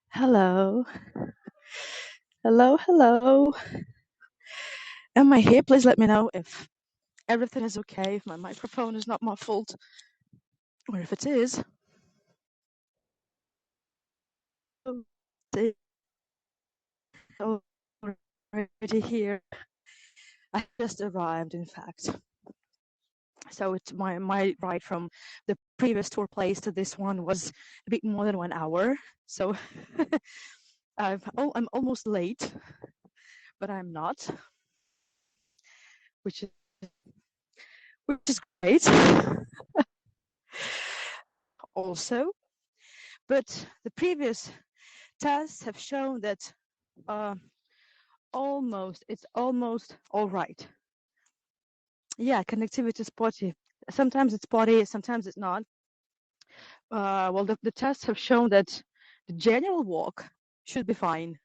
Hello. Hello, hello. Am I here? Please let me know if everything is okay, if my microphone is not muffled, or if it is. Oh, already here. I just arrived, in fact. So it's my ride from the previous tour place to this one was a bit more than 1 hour. So I'm almost late, but I'm not, which is great. Also, but the previous tests have shown that uh, it's almost all right. Yeah, connectivity is spotty. Sometimes it's spotty, sometimes it's not. Well, the tests have shown that the general walk should be fine.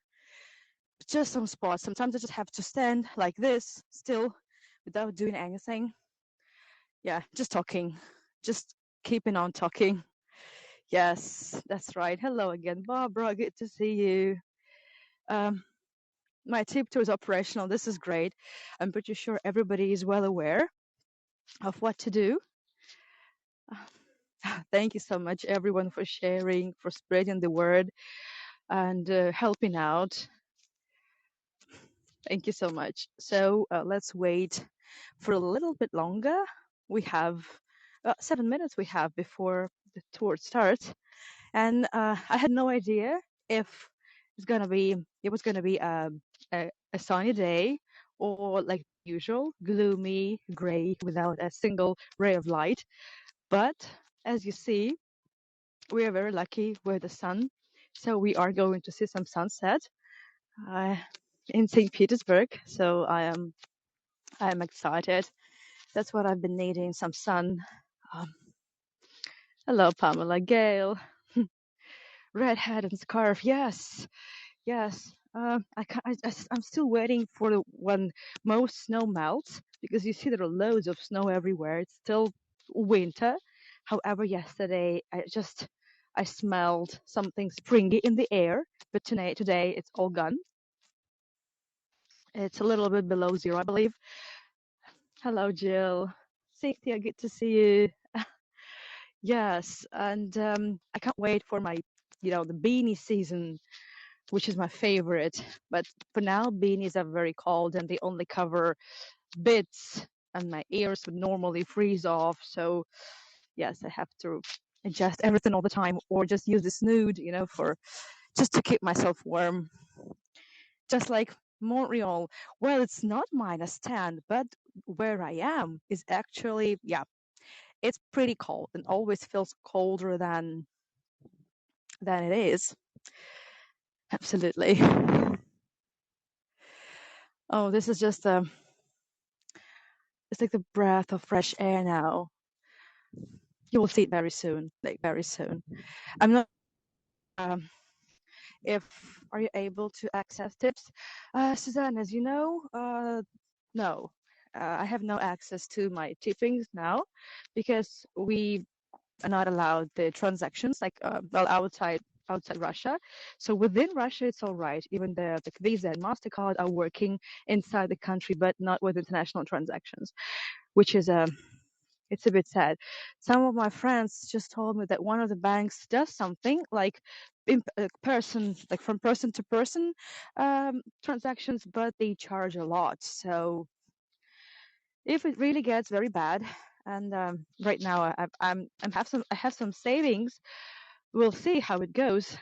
Just some spots. Sometimes I just have to stand like this still without doing anything. Yeah, just talking. Just keeping on talking. Yes, that's right. Hello again, Barbara. Good to see you. My tip tour is operational. This is great. I'm pretty sure everybody is well aware of what to do. Thank you so much, everyone, for sharing, for spreading the word, and helping out. Thank you so much. So let's wait for a little bit longer. We have 7 minutes we have before the tour starts, and I had no idea if it was gonna be a sunny day or like usual, gloomy, gray, without a single ray of light. But as you see, we are very lucky with the sun, so we are going to see some sunset in St. Petersburg. So I am excited. That's what I've been needing, some sun. Um, Hello, Pamela Gale. Red hat and scarf. Yes, yes. I'm still waiting for when most snow melts, because you see there are loads of snow everywhere. It's still winter. However, yesterday I smelled something springy in the air, but today it's all gone. It's a little bit below zero, I believe. Hello, Jill. Cynthia, good to see you. Yes, and I can't wait for the beanie season, which is my favorite. But for now, beanies are very cold and they only cover bits, and my ears would normally freeze off. So yes, I have to adjust everything all the time, or just use the snood, for just to keep myself warm. Just like Montreal. Well, it's not -10, but where I am is actually, yeah, it's pretty cold and always feels colder than it is. Absolutely. Oh, this is just it's like the breath of fresh air now. You will see it very soon, like very soon. I'm not. Um, if Are you able to access tips, Suzanne? As you know, no, I have no access to my tippings now, because we are not allowed the transactions outside Russia. So within Russia, it's all right. Even the Visa and Mastercard are working inside the country, but not with international transactions, which is it's a bit sad. Some of my friends just told me that one of the banks does something like in person, like from person to person transactions, but they charge a lot. So if it really gets very bad, and right now I have some savings. We'll see how it goes.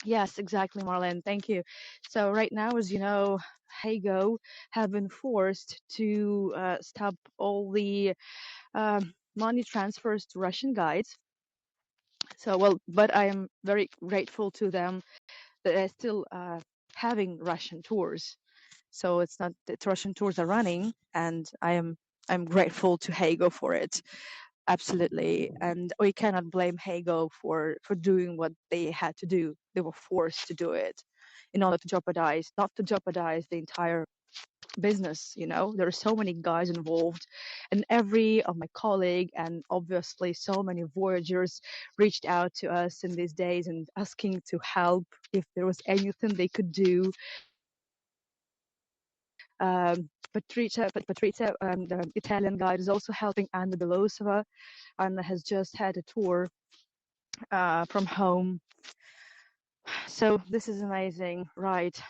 Yes, exactly, Marlene. Thank you. So right now, as you know, Hago have been forced to stop all the money transfers to Russian guides. So, well, but I am very grateful to them that they're still having Russian tours. So it's not that Russian tours are running, and I'm grateful to Hago for it. Absolutely, and we cannot blame Hago for doing what they had to do. They were forced to do it in order to not to jeopardize the entire business. There are so many guys involved, and every of my colleague and obviously so many voyagers reached out to us in these days and asking to help if there was anything they could do. Patrizia, the Italian guide, is also helping Anna Belosova. Anna has just had a tour from home. So this is amazing, right?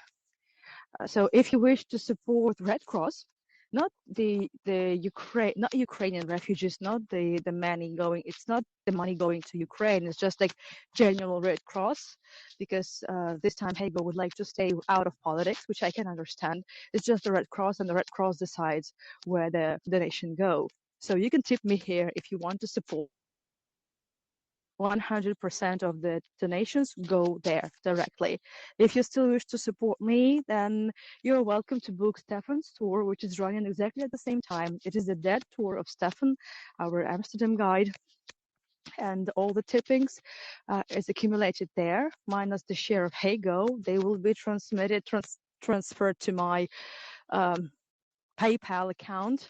So if you wish to support Red Cross, not the Ukrainian refugees, not the money going, it's not the money going to Ukraine, it's just like general Red Cross, because this time Hago would like to stay out of politics, which I can understand. It's just the Red Cross, and the Red Cross decides where the donation go. So you can tip me here if you want to support. 100% of the donations go there directly. If you still wish to support me, then you're welcome to book Stefan's tour, which is running exactly at the same time. It is a dead tour of Stefan, our Amsterdam guide, and all the tippings is accumulated there, minus the share of Hago. They will be transferred to my PayPal account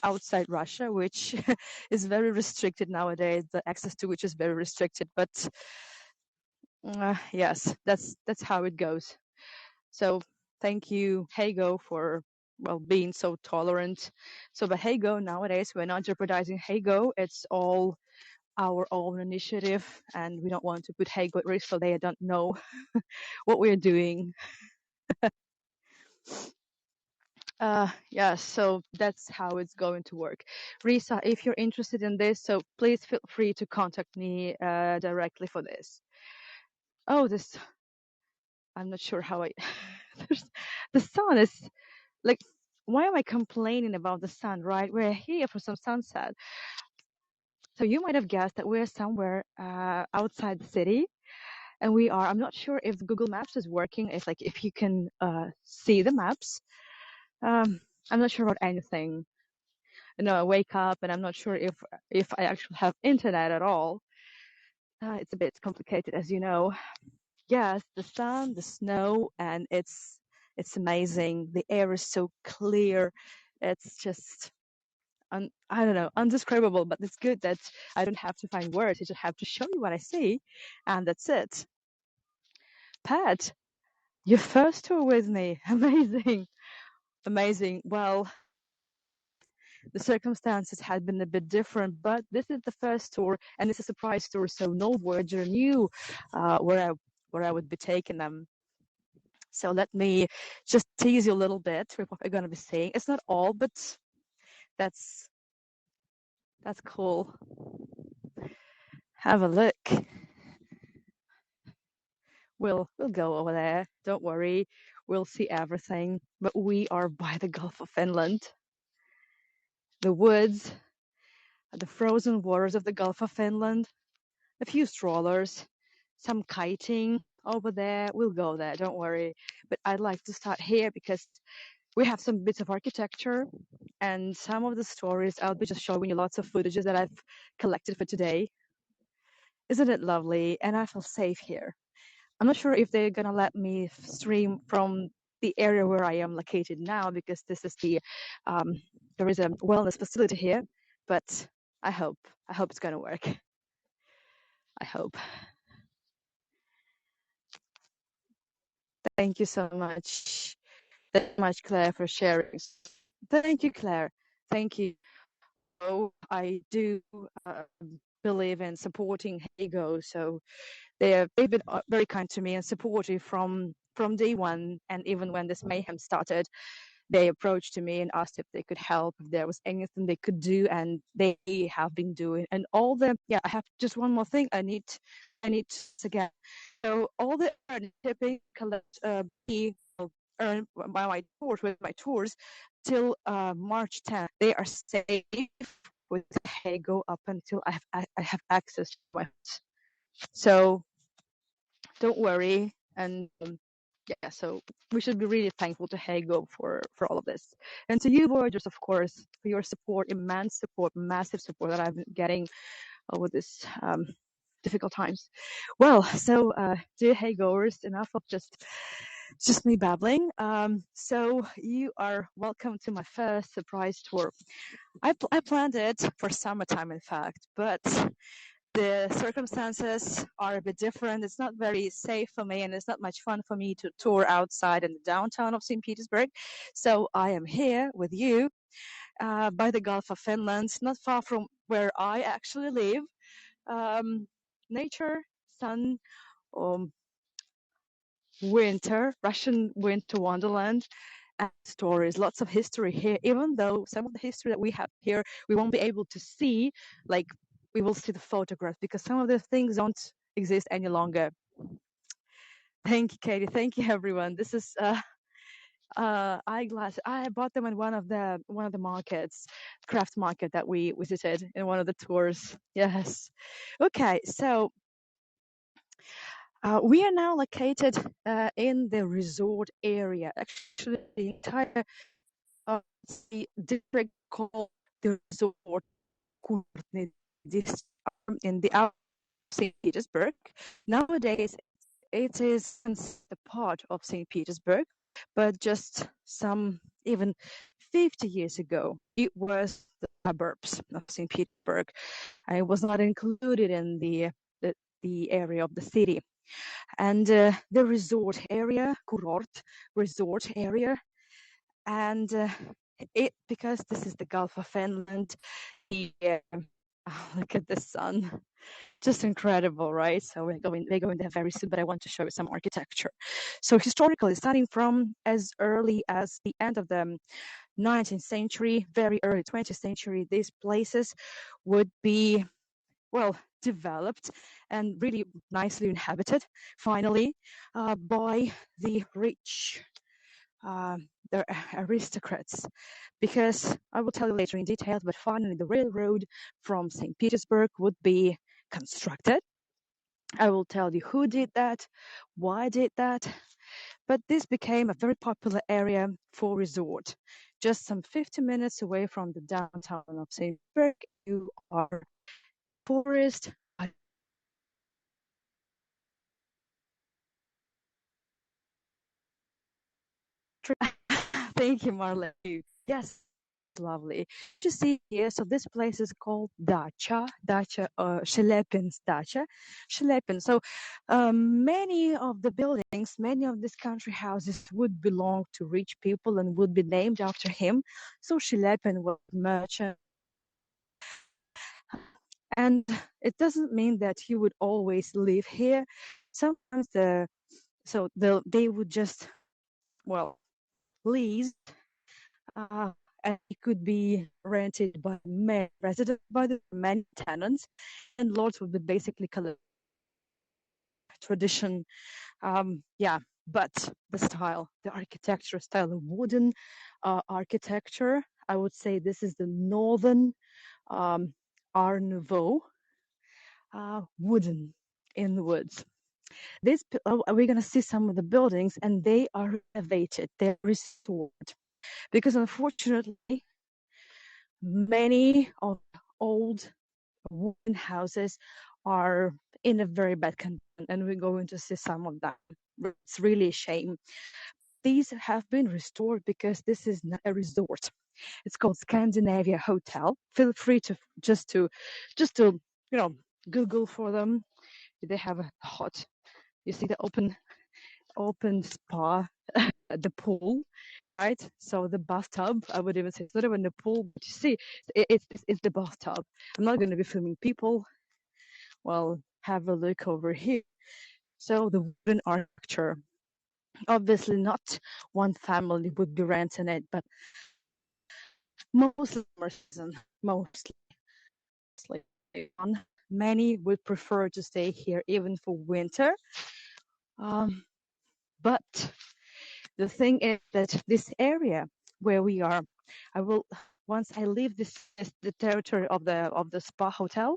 outside Russia, which is very restricted nowadays, the access to which is very restricted. But yes, that's how it goes. So thank you, Hago, for being so tolerant. So but Hago, nowadays we're not jeopardizing Hago. It's all our own initiative, and we don't want to put Hago at risk, so they don't know what we're doing. Yeah, so that's how it's going to work. Risa, if you're interested in this, so please feel free to contact me directly for this. Oh, I'm not sure how the sun is like, why am I complaining about the sun, right? We're here for some sunset. So you might have guessed that we're somewhere outside the city, and I'm not sure if Google Maps is working, if you can see the maps. I'm not sure about anything. I wake up and I'm not sure if I actually have internet at all. It's a bit complicated, as you know. Yes, the sun, the snow, and it's amazing. The air is so clear. It's just I don't know, undescribable. But it's good that I don't have to find words. I just have to show you what I see, and that's it. Pat, your first tour with me, amazing, amazing. Well, the circumstances had been a bit different, but this is the first tour, and it's a surprise tour, so no voyager knew where I would be taking them. So let me just tease you a little bit with what we're going to be saying. It's not all, but that's cool. Have a look. We'll go over there. Don't worry. We'll see everything. But we are by the Gulf of Finland. The woods, the frozen waters of the Gulf of Finland, a few strollers, some kiting over there. We'll go there, don't worry. But I'd like to start here because we have some bits of architecture and some of the stories. I'll be just showing you lots of footages that I've collected for today. Isn't it lovely? And I feel safe here. I'm not sure if they're gonna let me stream from the area where I am located now, because this is there is a wellness facility here, but I hope it's gonna work. I hope. Thank you so much. Thank you much, Claire, for sharing. Thank you, Claire. Thank you. Oh, I do believe in supporting Hago, so they've been very kind to me and supportive from day one, and even when this mayhem started, they approached to me and asked if they could help, if there was anything they could do, and they have been doing. And all the I have just one more thing I need to again. So all the tipping collect be earned by my tours till March 10th. They are safe with Hago up until I have access to my house. So don't worry, and yeah, so we should be really thankful to Hago for all of this, and to you voyagers, of course, for your support, immense support, massive support that I've been getting over this difficult times. Well, so dear Hagoers, enough of just It's just me babbling. So you are welcome to my first surprise tour. I planned it for summertime, in fact, but the circumstances are a bit different. It's not very safe for me, and it's not much fun for me to tour outside in the downtown of St. Petersburg. So I am here with you by the Gulf of Finland, not far from where I actually live. Nature, sun, um, winter, Russian winter wonderland, and stories, lots of history here, even though some of the history that we have here, we won't be able to see, like we will see the photographs because some of the things don't exist any longer. Thank you, Katie. Thank you, everyone. This is eyeglass. I bought them in one of the markets, craft market that we visited in one of the tours. Yes. Okay, so we are now located in the resort area. Actually, the entire the district called the resort in the outer St. Petersburg. Nowadays, it is a part of St. Petersburg, but just some even 50 years ago, it was the suburbs of St. Petersburg. It was not included in the area of the city. And the resort area, kurort resort area, and it because this is the Gulf of Finland. Look at the sun, just incredible, right? So we're going there very soon, but I want to show you some architecture. So historically, starting from as early as the end of the 19th century, very early 20th century, these places would be developed and really nicely inhabited, finally, by the rich, the aristocrats. Because I will tell you later in detail, but finally the railroad from St. Petersburg would be constructed. I will tell you who did that, why did that, but this became a very popular area for resort. Just some 50 minutes away from the downtown of St. Petersburg, you are forest. Thank you, Marlene. Yes, lovely. To see here, so this place is called Dacha, Shelepin's Dacha, Shelepin. So many of the buildings, many of these country houses would belong to rich people and would be named after him. So Shelepin was a merchant. And it doesn't mean that he would always live here. Sometimes they would just, lease, and it could be rented by many residents, by the many tenants, and lords would be basically color tradition. But the style, the architecture style, of wooden architecture, I would say this is the northern Art Nouveau, wooden in the woods. We're going to see some of the buildings, and they are renovated, they're restored, because unfortunately, many of the old wooden houses are in a very bad condition, and we're going to see some of that. It's really a shame. These have been restored because this is not a resort. It's called Scandinavia Hotel. Feel free to just to Google for them. They have a hot, you see the open spa, the pool, right? So the bathtub, I would even say it's not even the pool, but you see, it's the bathtub. I'm not going to be filming people. Well, have a look over here. So the wooden architecture, obviously not one family would be renting it, but mostly many would prefer to stay here even for winter. But the thing is that this area where we are, once I leave the territory of the spa hotel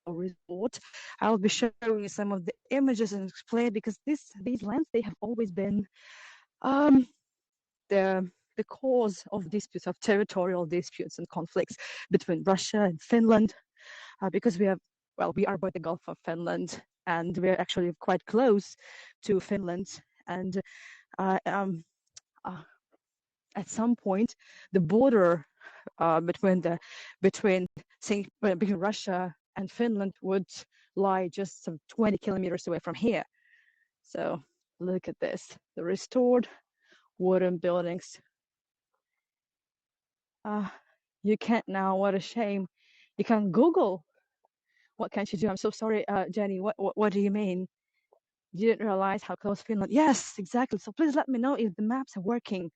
or resort, I'll be showing you some of the images and explain, because these lands, they have always been the cause of disputes, of territorial disputes and conflicts between Russia and Finland, because we are by the Gulf of Finland, and we're actually quite close to Finland, and uh, um, uh, at some point, the border between between Russia and Finland would lie just some 20 kilometers away from here. So look at this, the restored wooden buildings. You can't now, what a shame. You can Google. What can't you do? I'm so sorry, Jenny. What do you mean? You didn't realize how close Finland? Yes, exactly. So please let me know if the maps are working,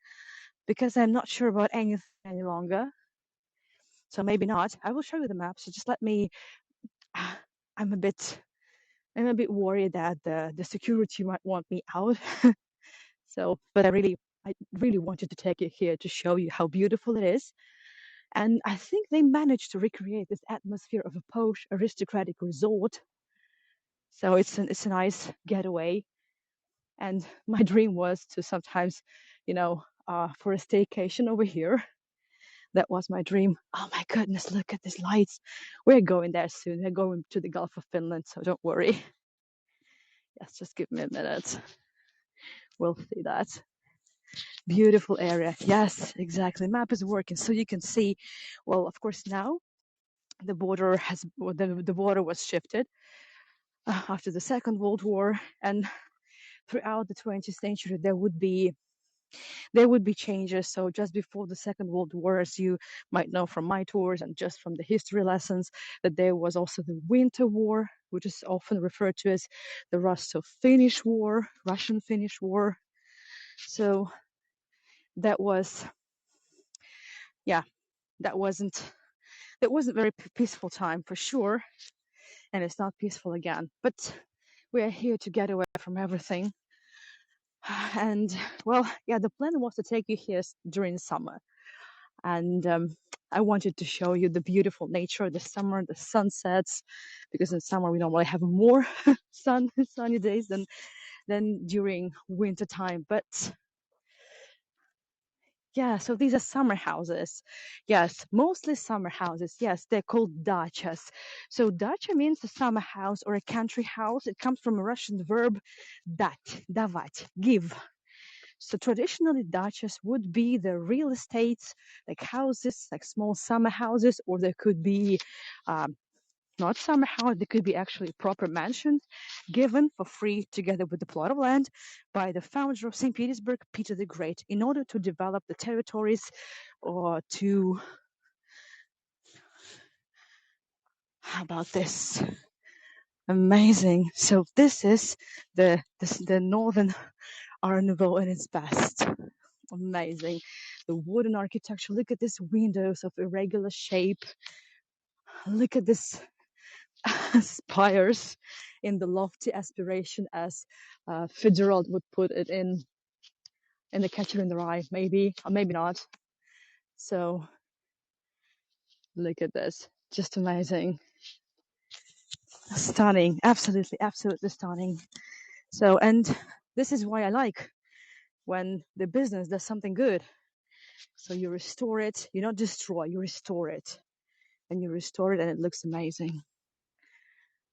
because I'm not sure about anything any longer. So maybe not. I will show you the map. So just let me. I'm a bit worried that the security might want me out. So, but I really wanted to take you here to show you how beautiful it is. And I think they managed to recreate this atmosphere of a posh aristocratic resort. So it's a nice getaway. And my dream was to sometimes, for a staycation over here. That was my dream. Oh my goodness, look at these lights. We're going there soon. We're going to the Gulf of Finland, so don't worry. Yes, just give me a minute. We'll see that. Beautiful area. Yes, exactly. Map is working, so you can see. Well, of course, now the border was shifted after the Second World War, and throughout the 20th century there would be changes. So just before the Second World War, as you might know from my tours and just from the history lessons, that there was also the Winter War, which is often referred to as the Russo-Finnish War, Russian-Finnish War. So that was, that wasn't very peaceful time for sure, and it's not peaceful again. But we are here to get away from everything. And well, the plan was to take you here during summer, and I wanted to show you the beautiful nature, the summer, the sunsets, because in summer we normally have more sunny days than during winter time. But so these are summer houses. Yes, mostly summer houses. Yes, they're called dachas. So dacha means a summer house or a country house. It comes from a Russian verb dat, davat, give. So traditionally, dachas would be the real estates, like houses, like small summer houses, or there could be not summer house, there could be actually proper mansions given for free together with the plot of land by the founder of St. Petersburg, Peter the Great, in order to develop the territories or to... How about this? Amazing. So this is the northern Art Nouveau in its best. Amazing. The wooden architecture. Look at these windows of irregular shape. Look at this spires in the lofty aspiration, as Fitzgerald would put it in The Catcher in the Rye, maybe, or maybe not. So look at this. Just amazing. Stunning. Absolutely stunning. So, and this is why I like when the business does something good. So you restore it, you not destroy, you restore it. And you restore it and it looks amazing.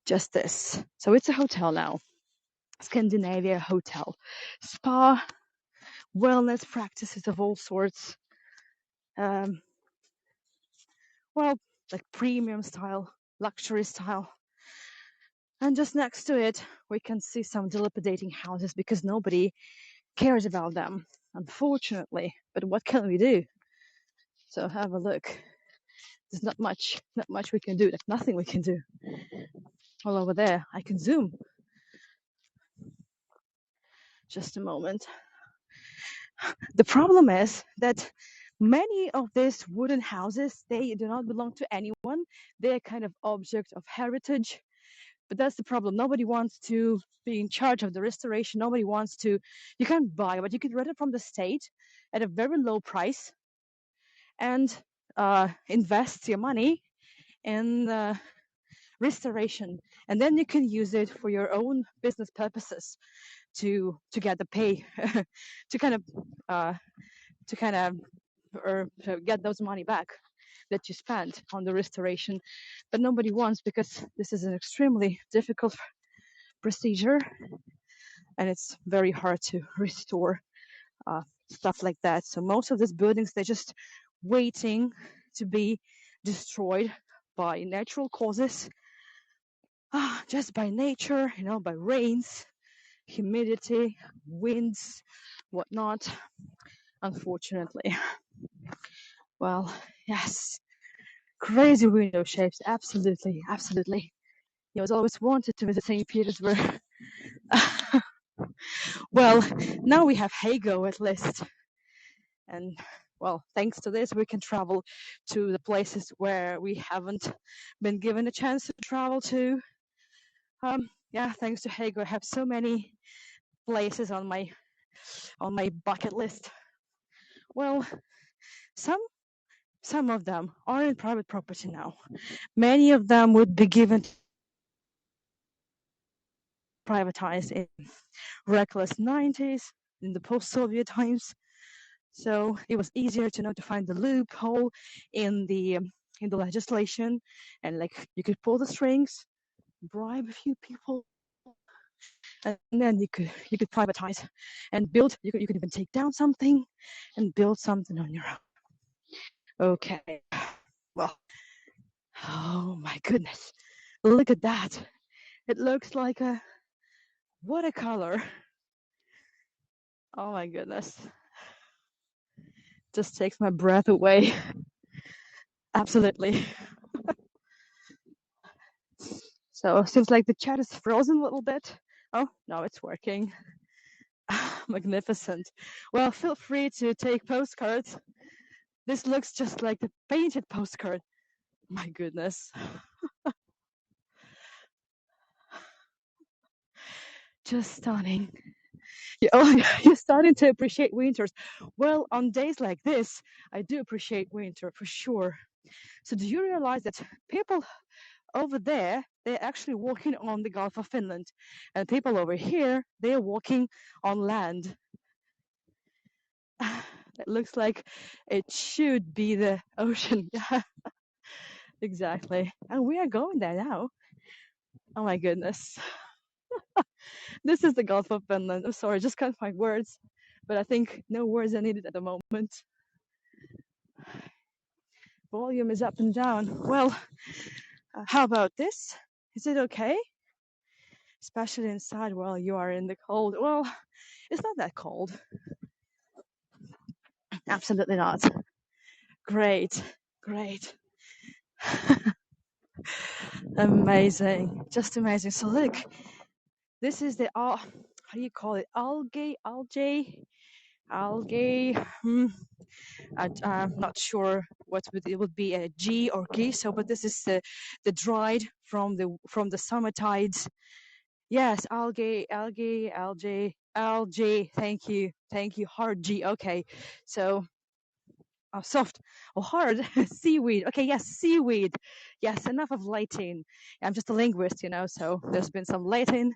Just this. So it's a hotel now. Scandinavia hotel. Spa, wellness practices of all sorts. Well, like premium style, luxury style. And just next to it, we can see some dilapidating houses because nobody cares about them, unfortunately. But what can we do? So have a look. There's not much we can do. There's nothing we can do. All over there, I can zoom. Just a moment. The problem is that many of these wooden houses, they do not belong to anyone. They're kind of object of heritage. But that's the problem. Nobody wants to be in charge of the restoration. Nobody wants to. You can't buy, but you can rent it from the state at a very low price and invest your money in the restoration, and then you can use it for your own business purposes to get the pay to kind of or to get those money back that you spent on the restoration. But nobody wants, because this is an extremely difficult procedure and it's very hard to restore. stuff like that. So most of these buildings, they're just waiting to be destroyed by natural causes, just by nature, by rains, humidity, winds, whatnot. Unfortunately, well, yes, crazy window shapes, absolutely, absolutely. I was always wanted to visit St. Petersburg. Well, now we have Hago at least, and well, thanks to this, we can travel to the places where we haven't been given a chance to travel to. Yeah, thanks to Hago, I have so many places on my bucket list. Well, some of them are in private property now. Many of them would be given privatized in reckless 90s, in the post-Soviet times. So it was easier to find the loophole in the legislation, and like you could pull the strings, bribe a few people, and then you could privatize and build. You could even take down something and build something on your own. Okay, well, oh my goodness, look at that! It looks like a watercolor. Oh my goodness, just takes my breath away. Absolutely. So seems like the chat is frozen a little bit. Oh, no, it's working. Magnificent. Well, feel free to take postcards. This looks just like the painted postcard. My goodness. Just stunning. You're starting to appreciate winters. Well, on days like this, I do appreciate winter for sure. So do you realize that people over there, they're actually walking on the Gulf of Finland, and people over here, they're walking on land. It looks like it should be the ocean. Yeah, exactly. And we are going there now. Oh my goodness. This is the Gulf of Finland. I'm sorry, just can't find words, but I think no words are needed at the moment. Volume is up and down. Well, how about this? Is it okay? Especially inside while you are in the cold. Well, it's not that cold. Absolutely not. Great, great. Amazing, just amazing. So look, this is the how do you call it? Algae. I'm not sure what it would be a G or G. So, but this is the dried from the summer tides. Yes, algae. Thank you. Hard G. Okay, so soft or hard seaweed. Okay, yes, seaweed. Yes, enough of Latin. I'm just a linguist, so there's been some Latin.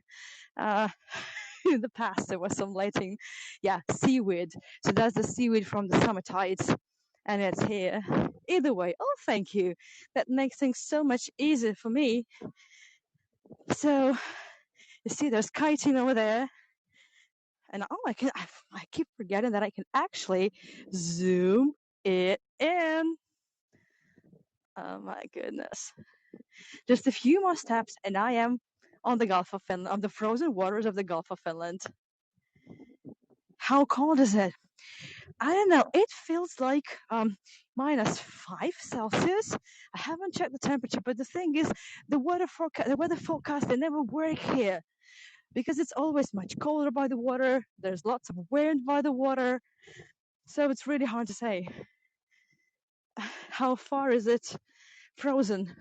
In the past, there was some Latin. Yeah, seaweed. So that's the seaweed from the summer tides, and it's here. Either way, oh, thank you. That makes things so much easier for me. So you see, there's kiting over there. And I keep forgetting that I can actually zoom it in. Oh my goodness. Just a few more steps and I am on the Gulf of Finland, on the frozen waters of the Gulf of Finland. How cold is it? I don't know. It feels like -5 Celsius. I haven't checked the temperature, but the thing is, the weather forecast, they never work here because it's always much colder by the water. There's lots of wind by the water, so it's really hard to say. How far is it frozen?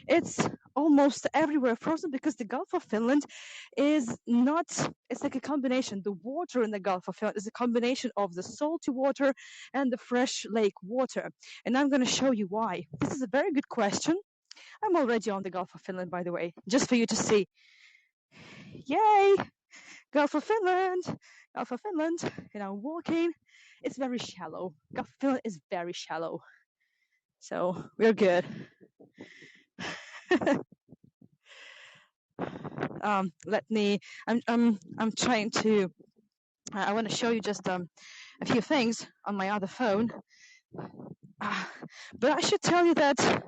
It's almost everywhere frozen because the Gulf of Finland is not, it's like a combination. The water in the Gulf of Finland is a combination of the salty water and the fresh lake water. And I'm going to show you why. This is a very good question. I'm already on the Gulf of Finland, by the way, just for you to see. Yay! Gulf of Finland! Gulf of Finland. And I'm walking. It's very shallow. Gulf of Finland is very shallow. So we're good. I'm trying to I want to show you just a few things on my other phone. But I should tell you that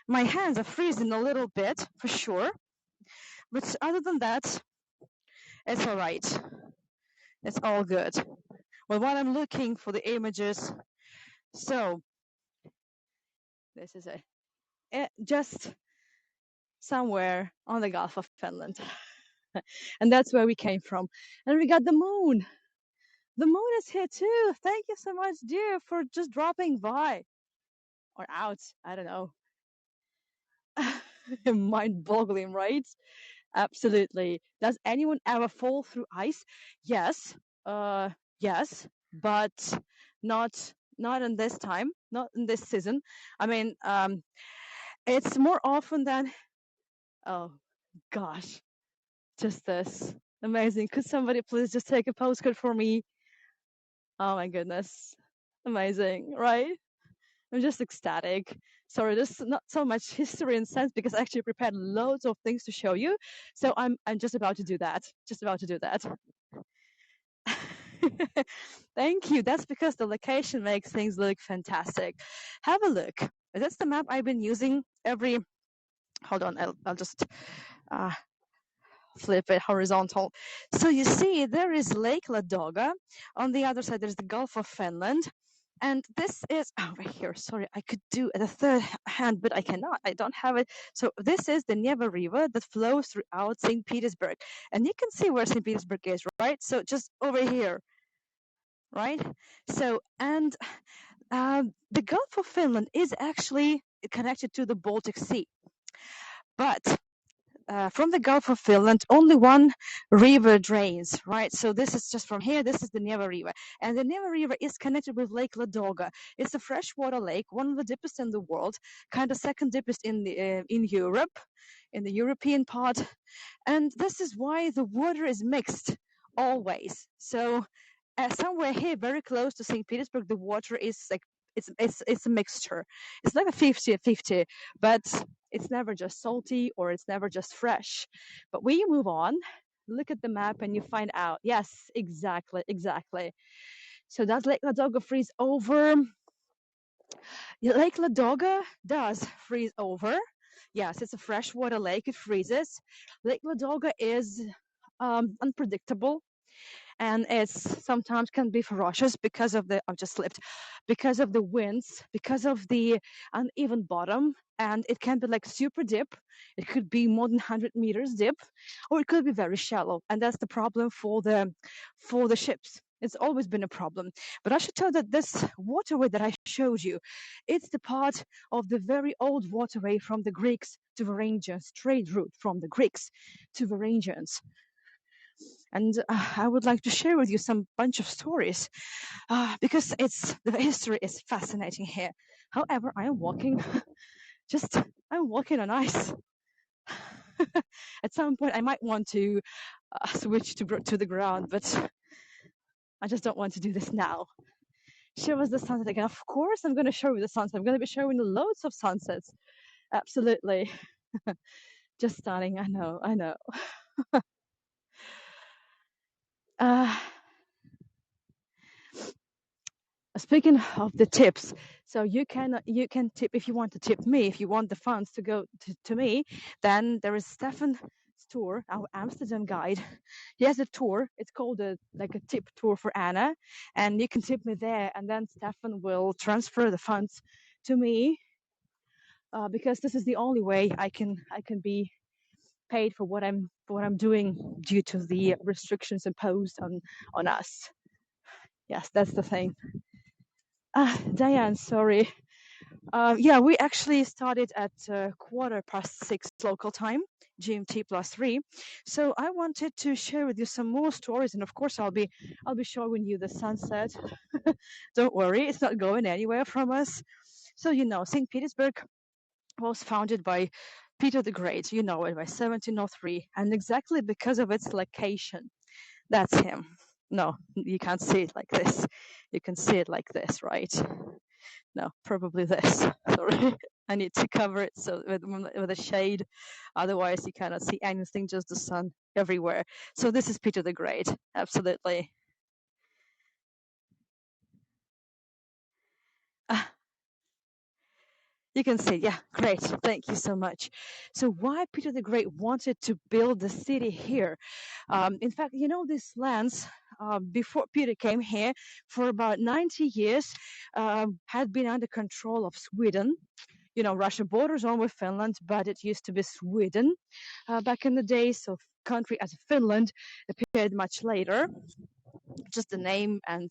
my hands are freezing a little bit, for sure. But other than that, it's all right. It's all good. Well, while I'm looking for the images, so this is just somewhere on the Gulf of Finland. And that's where we came from. And we got the moon. The moon is here too. Thank you so much, dear, for just dropping by. Or out. I don't know. Mind-boggling, right? Absolutely. Does anyone ever fall through ice? Yes. Yes, but not in this time, not in this season. I mean, it's more often than, oh gosh, just this. Amazing. Could somebody please just take a postcard for me? Oh my goodness. Amazing, right? I'm just ecstatic. Sorry, there's not so much history and sense because I actually prepared loads of things to show you. So I'm just about to do that. Just about to do that. Thank you. That's because the location makes things look fantastic. Have a look. That's the map I've been using every. Hold on, I'll just flip it horizontal. So you see, there is Lake Ladoga. On the other side, there's the Gulf of Finland. And this is over here. Sorry, I could do the third hand, but I cannot. I don't have it. So this is the Neva River that flows throughout St. Petersburg. And you can see where St. Petersburg is, right? So just over here, right? So, and the Gulf of Finland is actually connected to the Baltic Sea. But from the Gulf of Finland, only one river drains, right? So this is just from here. This is the Neva River. And the Neva River is connected with Lake Ladoga. It's a freshwater lake, one of the deepest in the world, kind of second deepest in Europe, in the European part. And this is why the water is mixed always. So somewhere here, very close to St. Petersburg, the water is like, it's a mixture. It's like a 50-50, but it's never just salty or it's never just fresh. But when you move on, look at the map and you find out. Yes, exactly. So does Lake Ladoga freeze over? Lake Ladoga does freeze over. Yes, it's a freshwater lake. It freezes. Lake Ladoga is unpredictable. And it's sometimes can be ferocious because of the, I've just slipped, because of the winds, because of the uneven bottom, and it can be like super deep. It could be more than 100 meters deep, or it could be very shallow, and that's the problem for the ships. It's always been a problem. But I should tell that this waterway that I showed you, it's the part of the very old waterway from the Greeks to Varangians, trade route from the Greeks to Varangians. And I would like to share with you some bunch of stories because the history is fascinating here. However, I'm walking on ice. At some point, I might want to switch to the ground, but I just don't want to do this now. Show us the sunset again. Of course, I'm going to show you the sunset. I'm going to be showing loads of sunsets. Absolutely. Just stunning. I know. Speaking of the tips, so you can tip if you want to tip me. If you want the funds to go to me, then there is Stefan's tour, our Amsterdam guide. He has a tour. It's called a tip tour for Anna, and you can tip me there, and then Stefan will transfer the funds to me because this is the only way I can be paid for what I'm doing due to the restrictions imposed on us. Yes, that's the thing. Diane, sorry. Yeah, we actually started at 6:15 local time, GMT +3. So I wanted to share with you some more stories, and of course I'll be showing you the sunset. Don't worry, it's not going anywhere from us. So St. Petersburg was founded by Peter the Great. You know it, by 1703, and exactly because of its location. That's him. No, you can't see it like this. You can see it like this, right? No, probably this. Sorry, I need to cover it so with a shade. Otherwise, you cannot see anything, just the sun everywhere. So this is Peter the Great. Absolutely. You can see, yeah, great. Thank you so much. So why Peter the Great wanted to build the city here? In fact, you know, these lands before Peter came here for about 90 years had been under control of Sweden. You know, Russia borders on with Finland, but it used to be Sweden back in the days. So country as Finland appeared much later. Just the name and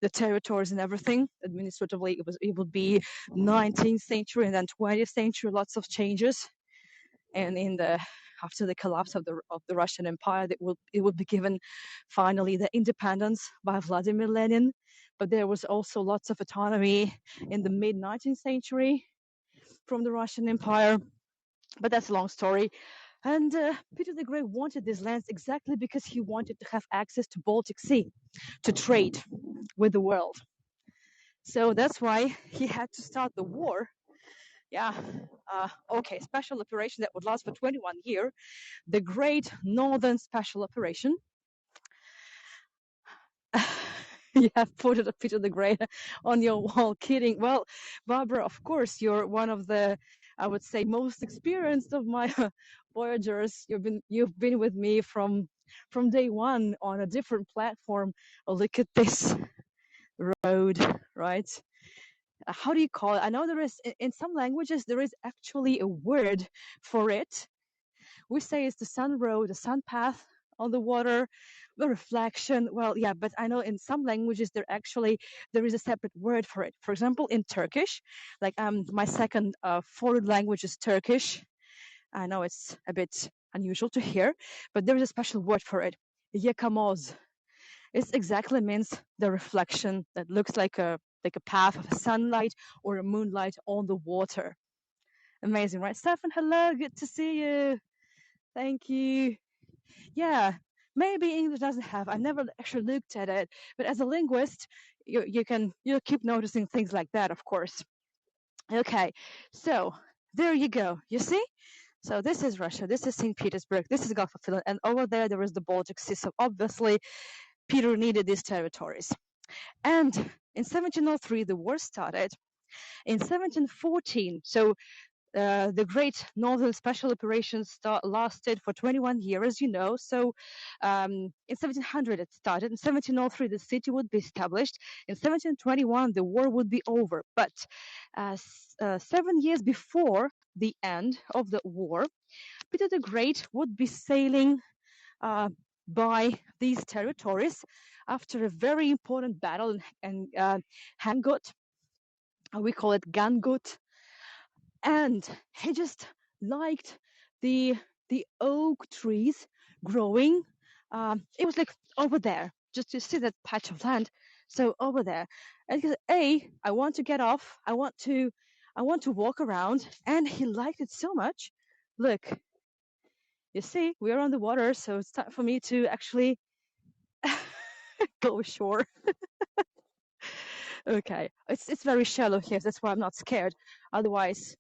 the territories and everything. Administratively, it would be 19th century and then 20th century. Lots of changes, and after the collapse of the Russian Empire, it would be given finally the independence by Vladimir Lenin. But there was also lots of autonomy in the mid 19th century from the Russian Empire. But that's a long story. And Peter the Great wanted these lands exactly because he wanted to have access to Baltic Sea to trade with the world. So that's why he had to start the war. Yeah, okay, special operation that would last for 21 years, the Great Northern Special Operation. You have photo of Peter the Great on your wall. Kidding. Well, Barbara, of course, you're one of the, I would say, most experienced of my voyagers. You've been with me from day one on a different platform. Oh, look at this road, right? How do you call it? I know there is, in some languages, there is actually a word for it. We say it's the sun road, the sun path on the water, the reflection. Well, yeah, but I know in some languages there is a separate word for it. For example, in Turkish, like my second foreign language is Turkish. I know it's a bit unusual to hear, but there is a special word for it. Yekamoz. It exactly means the reflection that looks like a path of sunlight or a moonlight on the water. Amazing, right? Stefan, hello, good to see you. Thank you. Yeah, maybe English doesn't have. I never actually looked at it, but as a linguist, you keep noticing things like that, of course. Okay, so there you go. You see? So this is Russia. This is St. Petersburg. This is Gulf of Finland, and over there is the Baltic Sea. So obviously, Peter needed these territories. And in 1703, the war started. In 1714, so the Great Northern Special Operations lasted for 21 years, as you know. So in 1700 it started. In 1703 the city would be established. In 1721 the war would be over. But 7 years before the end of the war, Peter the Great would be sailing by these territories after a very important battle in Hangut. We call it Gangut. And he just liked the oak trees growing. It was like over there, just to see that patch of land. So over there, and he said, "Hey, I want to get off. I want to walk around." And he liked it so much. Look, you see, we are on the water, so it's time for me to actually go ashore. Okay, it's very shallow here. That's why I'm not scared. Otherwise,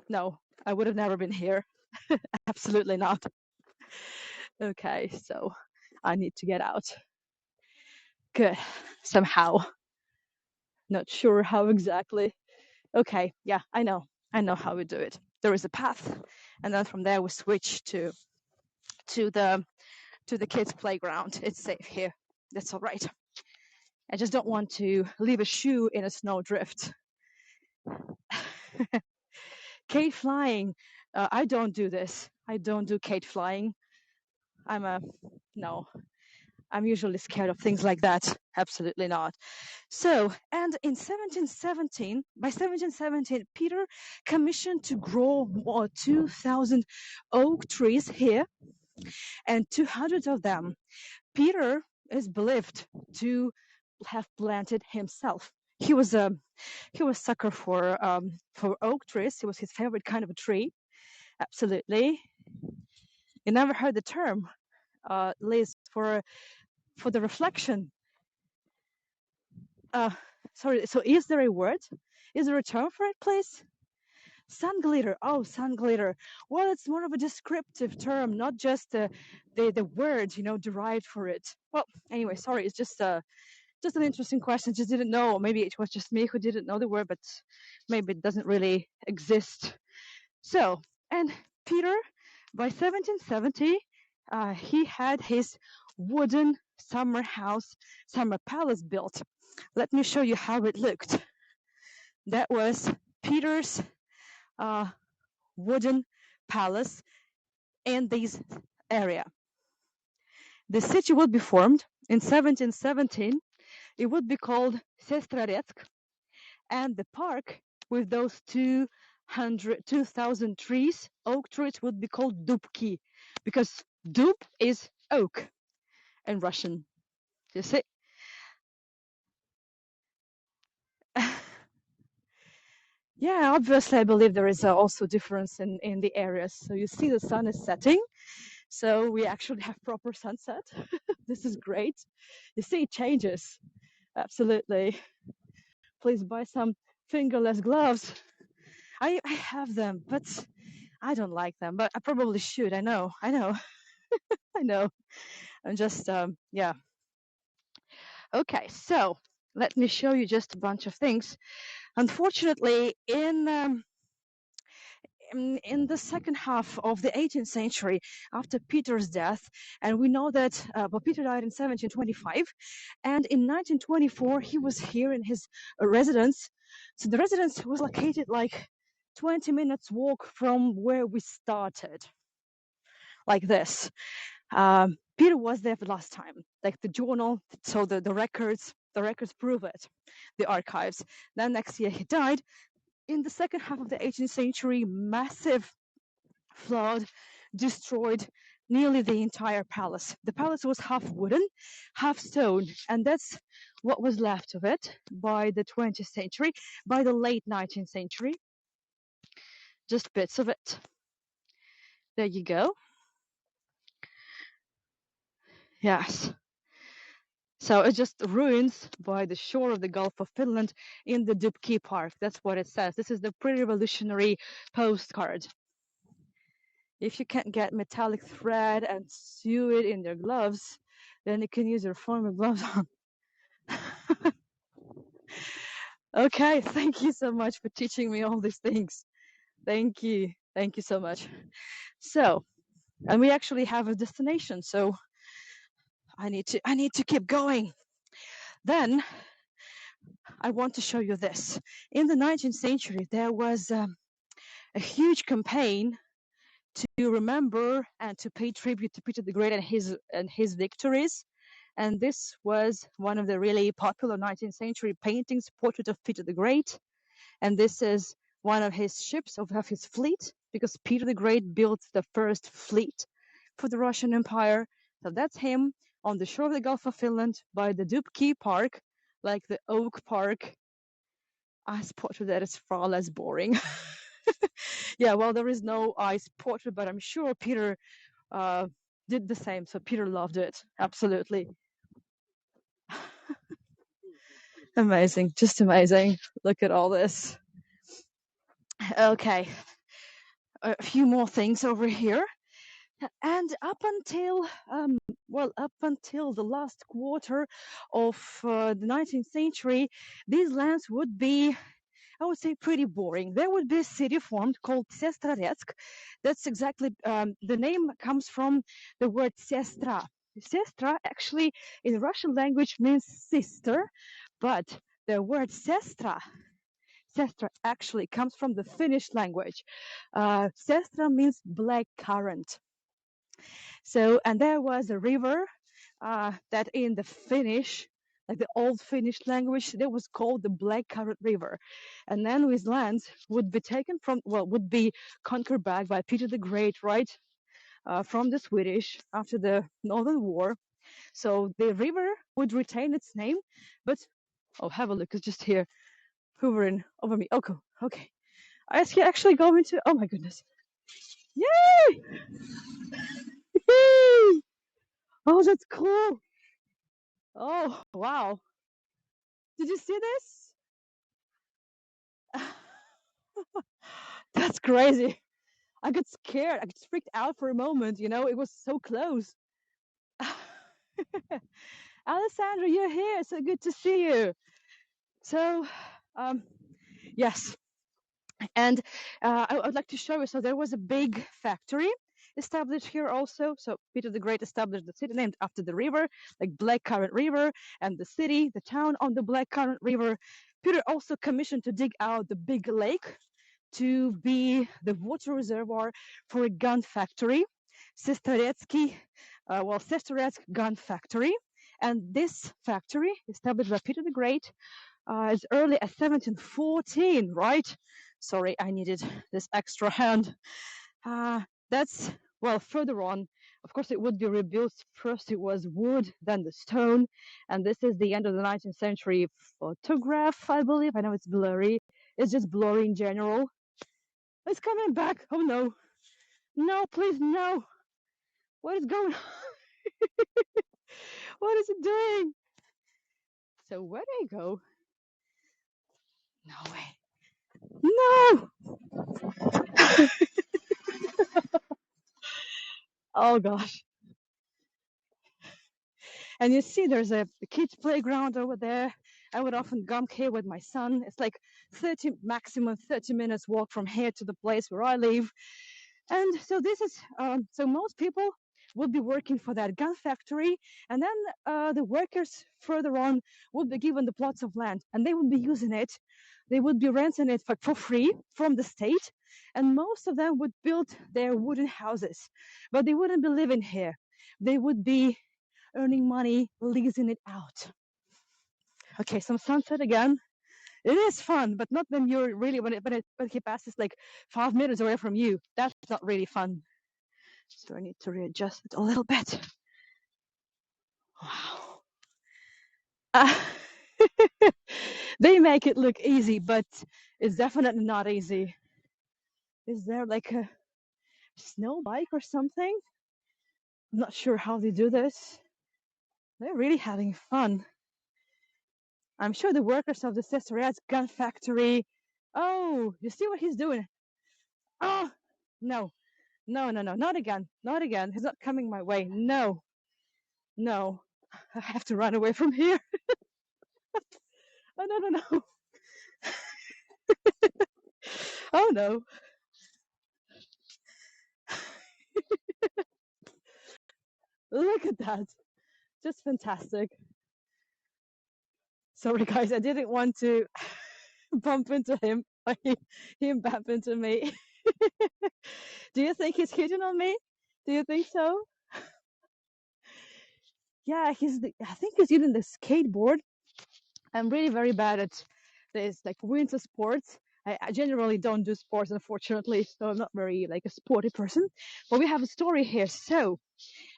no, I would have never been here. Absolutely not. Okay, so I need to get out. Good. Somehow. Not sure how exactly. Okay, yeah, I know. I know how we do it. There is a path, and then from there we switch to the kids' playground. It's safe here. That's all right. I just don't want to leave a shoe in a snowdrift. Kite flying. I don't do this. I don't do kite flying. No. I'm usually scared of things like that. Absolutely not. So, and in 1717, by 1717, Peter commissioned to grow 2,000 oak trees here, and 200 of them Peter is believed to have planted himself. He was a sucker for oak trees. It was his favorite kind of a tree. Absolutely. You never heard the term, Liz, for the reflection. Sorry, so is there a word? Is there a term for it, please? Sun glitter. Oh, sun glitter. Well, it's more of a descriptive term, not just the word, derived for it. Well, anyway, sorry, it's just Just an interesting question. Just didn't know. Maybe it was just me who didn't know the word, but maybe it doesn't really exist. So, and Peter, by 1770, he had his wooden summer house, summer palace built. Let me show you how it looked. That was Peter's wooden palace in this area. The city would be formed in 1717. It would be called Sestroretsk, and the park with those 2,000 trees, oak trees, would be called Dubki, because dub is oak in Russian. You see? Yeah, obviously, I believe there is also difference in the areas. So you see the sun is setting, so we actually have proper sunset. This is great. You see, it changes. Absolutely. Please buy some fingerless gloves. I have them, but I don't like them. But I probably should. I know. I know. I'm just yeah. Okay, so let me show you just a bunch of things. Unfortunately, in the second half of the 18th century, after Peter's death, and we know that Peter died in 1725, and in 1924 he was here in his residence. So the residence was located like 20 minutes walk from where we started, like this. Peter was there for the last time, like the journal, so the records prove it, the archives. Then next year he died. In the second half of the 18th century, massive flood destroyed nearly the entire palace. The palace was half wooden, half stone, and that's what was left of it by the 20th century. By the late 19th century, just bits of it. There you go. Yes. So it's just ruins by the shore of the Gulf of Finland in the Dubki Park. That's what it says. This is the pre-revolutionary postcard. If you can't get metallic thread and sew it in your gloves, then you can use your formal gloves on. Okay, thank you so much for teaching me all these things. Thank you. Thank you so much. So, and we actually have a destination, so I need to keep going. Then I want to show you this. In the 19th century, there was a huge campaign to remember and to pay tribute to Peter the Great and his victories. And this was one of the really popular 19th century paintings, portrait of Peter the Great. And this is one of his ships, of his fleet, because Peter the Great built the first fleet for the Russian Empire. So that's him on the shore of the Gulf of Finland by the Dubki Park, like the Oak Park. Ice portrait that is far less boring. Yeah, well, there is no ice portrait, but I'm sure Peter did the same. So Peter loved it. Absolutely. Amazing. Just amazing. Look at all this. Okay. A few more things over here. And up until the last quarter of the 19th century, these lands would be, I would say, pretty boring. There would be a city formed called Sestroretsk. That's exactly, the name comes from the word sestra. Sestra actually in Russian language means sister, but the word sestra actually comes from the Finnish language. Sestra means black currant. So, and there was a river that in the Finnish, like the old Finnish language, that was called the Black Currant River. And then these lands would be taken would be conquered back by Peter the Great, right? From the Swedish after the Northern War. So the river would retain its name, but, oh, have a look, it's just here, hovering over me. Okay, okay. I actually go into, oh my goodness. Yay! Yay! Oh, that's cool. Oh, wow. Did you see this? That's crazy. I got scared. I got freaked out for a moment, it was so close. Alessandra, you're here. So good to see you. So, yes. And I would like to show you. So there was a big factory established here also. So Peter the Great established the city named after the river, like Blackcurrant River, and the city, the town on the Blackcurrant River. Peter also commissioned to dig out the big lake to be the water reservoir for a gun factory, Sestroretsk gun factory. And this factory, established by Peter the Great, as early as 1714, right? Sorry, I needed this extra hand. That's, well, further on. Of course, it would be rebuilt. First, it was wood, then the stone. And this is the end of the 19th century photograph, I believe. I know it's blurry. It's just blurry in general. It's coming back. Oh, no. No, please, no. What is going on? What is it doing? So where did I go? No way. No! Oh, gosh. And you see there's a kids playground over there. I would often come here with my son. It's like maximum 30 minutes walk from here to the place where I live. And so this is, so most people would be working for that gun factory, and then the workers further on would be given the plots of land, and they would be using it. They would be renting it for free from the state, and most of them would build their wooden houses, but they wouldn't be living here. They would be earning money, leasing it out. Okay, some sunset again. It is fun, but not when you're really when he passes like 5 minutes away from you. That's not really fun. So I need to readjust it a little bit. Wow. They make it look easy, but it's definitely not easy. Is there like a snow bike or something? I'm not sure how they do this. They're really having fun. I'm sure the workers of the Sestroretsk gun factory. Oh, you see what he's doing? Oh, no, not again, not again. He's not coming my way. No, I have to run away from here. Oh, no. Oh, no. Look at that. Just fantastic. Sorry, guys, I didn't want to bump into him, or him bump into me. Do you think he's hitting on me? Do you think so? Yeah, I think he's using the skateboard. I'm really very bad at this, like winter sports. I generally don't do sports, unfortunately, so I'm not very like a sporty person. But we have a story here. So,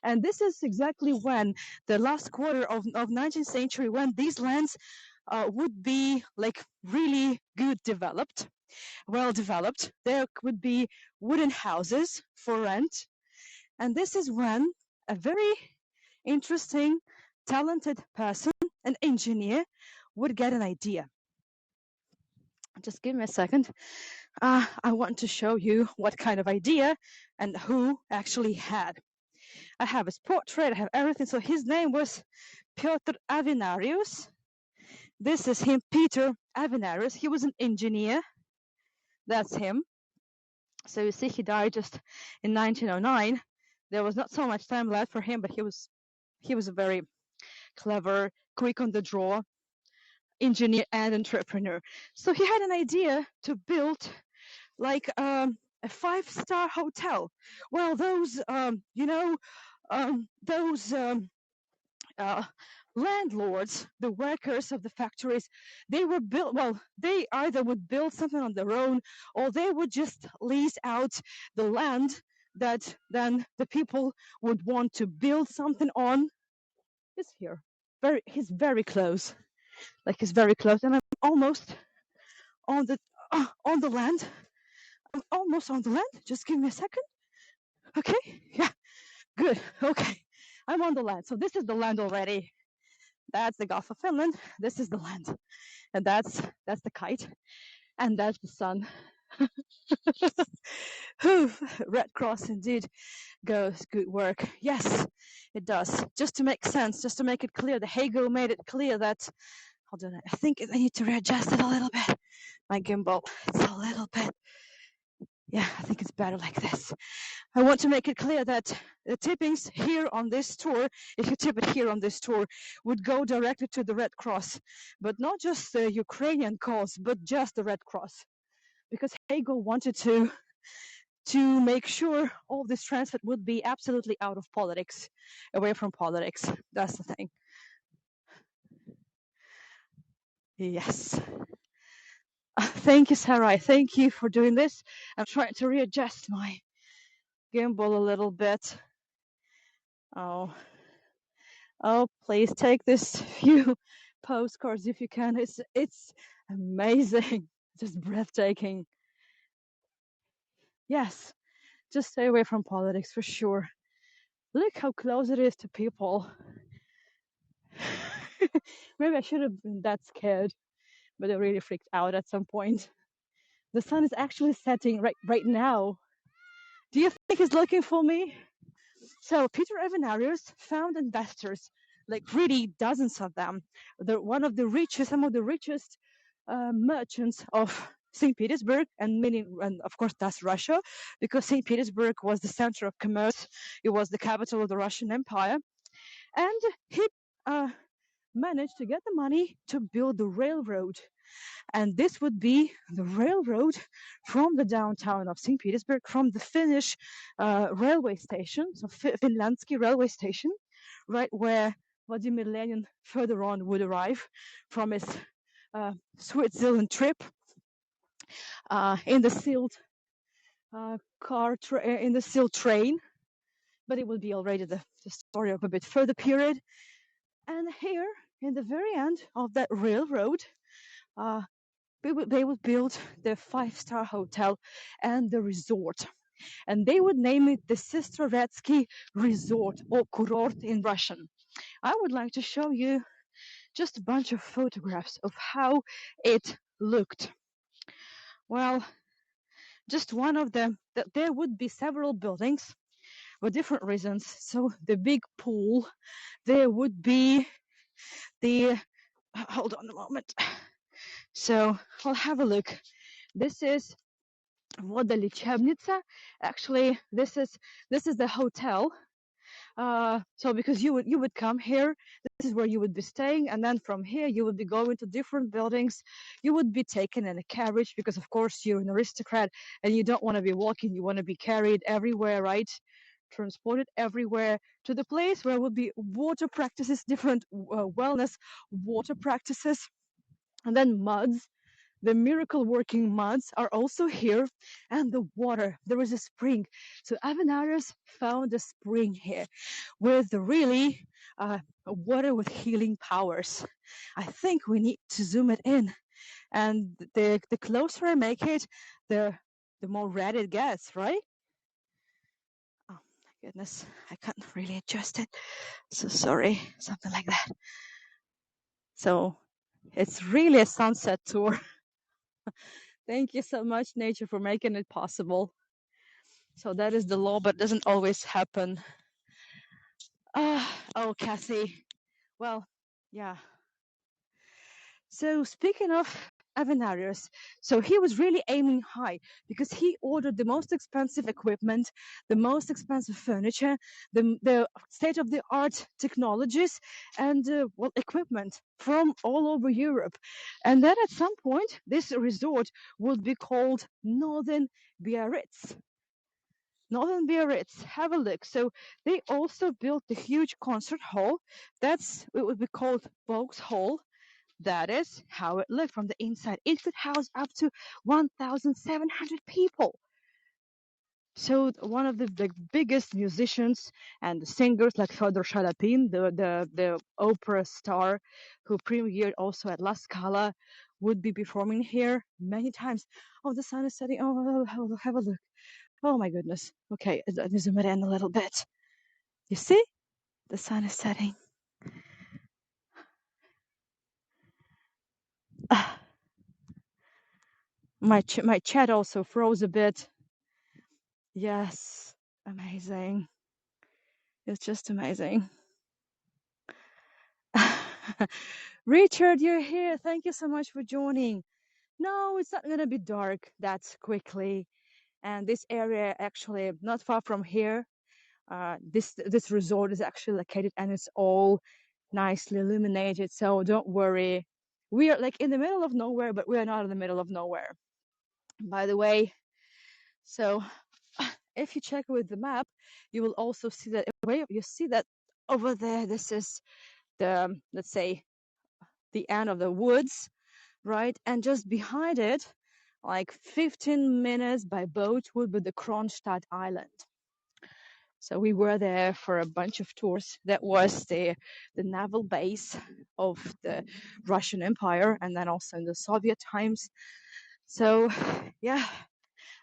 and this is exactly when the last quarter of 19th century, when these lands would be like really good developed, well developed. There would be wooden houses for rent. And this is when a very interesting, talented person, an engineer, would get an idea. Just give me a second. I want to show you what kind of idea and who actually had. I have his portrait, I have everything. So his name was Piotr Avenarius. This is him, Peter Avenarius. He was an engineer. That's him. So you see, he died just in 1909. There was not so much time left for him, but he was a very clever, quick on the draw engineer and entrepreneur. So he had an idea to build like a 5-star hotel. Well, those landlords, the workers of the factories, they either would build something on their own, or they would just lease out the land that then the people would want to build something on. He's very close. Like he's very close, and I'm almost on the land. I'm almost on the land. Just give me a second. Okay, yeah, good. Okay, I'm on the land. So this is the land already. That's the Gulf of Finland. This is the land, and that's the kite, and that's the sun. Red Cross indeed goes good work. Yes, it does. Just to make sense, just to make it clear, the Hago made it clear that, hold on, I think I need to readjust it a little bit. My gimbal, it's a little bit, yeah, I think it's better like this. I want to make it clear that the tippings here on this tour, if you tip it here on this tour, would go directly to the Red Cross, but not just the Ukrainian cause, but just the Red Cross, because Hago wanted to make sure all this transit would be absolutely out of politics, away from politics. That's the thing. Yes. Thank you, Sarai. Thank you for doing this. I'm trying to readjust my gimbal a little bit. Oh, please take this few postcards if you can. It's amazing, just breathtaking. Yes, just stay away from politics for sure. Look how close it is to people. Maybe I should have been that scared, but I really freaked out at some point. The sun is actually setting right now. Do you think he's looking for me? So Peter Avenarius found investors, like really dozens of them. They're some of the richest merchants of St. Petersburg, and of course that's Russia, because St. Petersburg was the center of commerce. It was the capital of the Russian Empire, and he managed to get the money to build the railroad. And this would be the railroad from the downtown of St. Petersburg, from the Finnish railway station, so Finlandsky railway station, right where Vladimir Lenin further on would arrive from his Switzerland trip in the sealed in the sealed train. But it will be already the story of a bit further period. And here, in the very end of that railroad, they would build the 5-star hotel and the resort. And they would name it the Sestroretsk Resort or Kurort in Russian. I would like to show you just a bunch of photographs of how it looked. Well, just one of them, there would be several buildings for different reasons. So the big pool, there would be the, hold on a moment. So I'll have a look. This is Vodolichebnitsa. Actually, this is the hotel. So because you would come here, this is where you would be staying, and then from here you would be going to different buildings. You would be taken in a carriage because of course you're an aristocrat and you don't want to be walking. You want to be carried everywhere, right? Transported everywhere to the place where would be water practices, different wellness water practices, and then muds. The miracle working muds are also here, and the water. There is a spring. So Avenarius found a spring here with really water with healing powers. I think we need to zoom it in, and the closer I make it, the more red it gets, right? Oh my goodness, I can't really adjust it. So sorry, something like that. So it's really a sunset tour. Thank you so much, nature, for making it possible. So that is the law, but it doesn't always happen. Oh, Cassie. Well, yeah. So speaking of Avenarius, so he was really aiming high because he ordered the most expensive equipment, the most expensive furniture, the state-of-the-art technologies, and equipment from all over Europe. And then at some point, this resort would be called Northern Biarritz. Northern Biarritz, have a look. So they also built the huge concert hall. It would be called Vaux Hall. That is how it looked from the inside. It could house up to 1,700 people. So one of the biggest musicians and singers like Fyodor Shalapin, the opera star who premiered also at La Scala, would be performing here many times. Oh, the sun is setting. Oh, have a look. Oh my goodness. Okay, let me zoom it in a little bit. You see? The sun is setting. my chat also froze a bit. Yes, amazing. It's just amazing. Richard, you're here. Thank you so much for joining. No, it's not going to be dark that quickly. And this area actually not far from here. This resort is actually located and it's all nicely illuminated. So don't worry. We are like in the middle of nowhere, but we are not in the middle of nowhere. By the way, so if you check with the map, you will also see that you see that over there. This is the, let's say, the end of the woods, right? And just behind it, like 15 minutes by boat, would be the Kronstadt Island. So we were there for a bunch of tours. That was the naval base of the Russian Empire, and then also in the Soviet times. So yeah,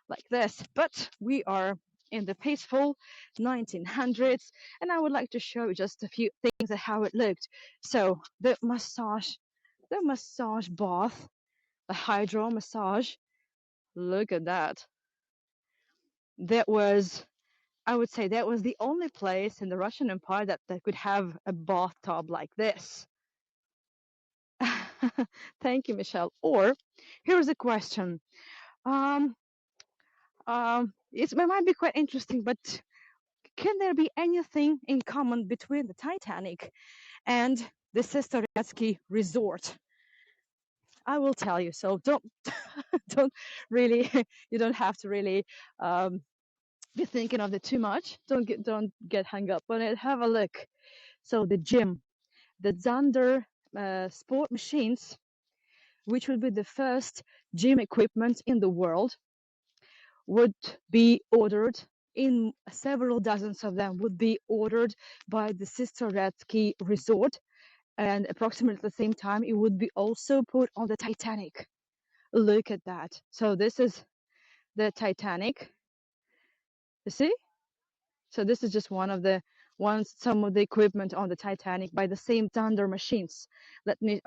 like this. But we are in the peaceful 1900s, and I would like to show you just a few things of how it looked. So the massage bath, the hydro massage. Look at that. That was, I would say, that was the only place in the Russian Empire that could have a bathtub like this. Thank you, Michelle. Or here's a question. It might be quite interesting, but can there be anything in common between the Titanic and the Sestroretsk resort? I will tell you. So don't really, you don't have to really be thinking of it too much. Don't get hung up on it. Have a look. So the gym, the Zander sport machines, which will be the first gym equipment in the world, would be ordered in several dozens of them would be ordered by the Sestroretsk resort, and approximately at the same time it would be also put on the Titanic. Look at that. So this is the Titanic, you see? So this is just some of the equipment on the Titanic by the same Thunder machines. Let me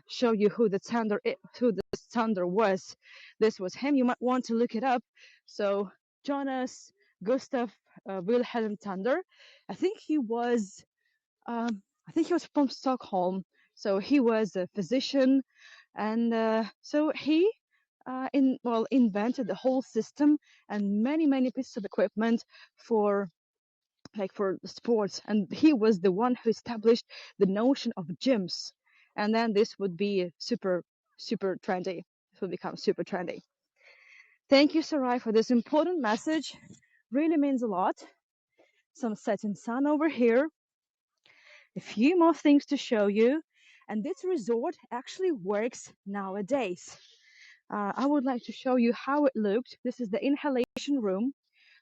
show you who the Thunder was. This was him. You might want to look it up. So Jonas Gustav Wilhelm Thunder. I think he was from Stockholm. So he was a physician, and so he invented the whole system and many pieces of equipment for sports, and he was the one who established the notion of gyms, and then this would be super trendy. It would become super trendy. Thank you, Sarai, for this important message. Really means a lot. Some setting sun over here, a few more things to show you, and this resort actually works nowadays. I would like to show you how it looked. This is the inhalation room.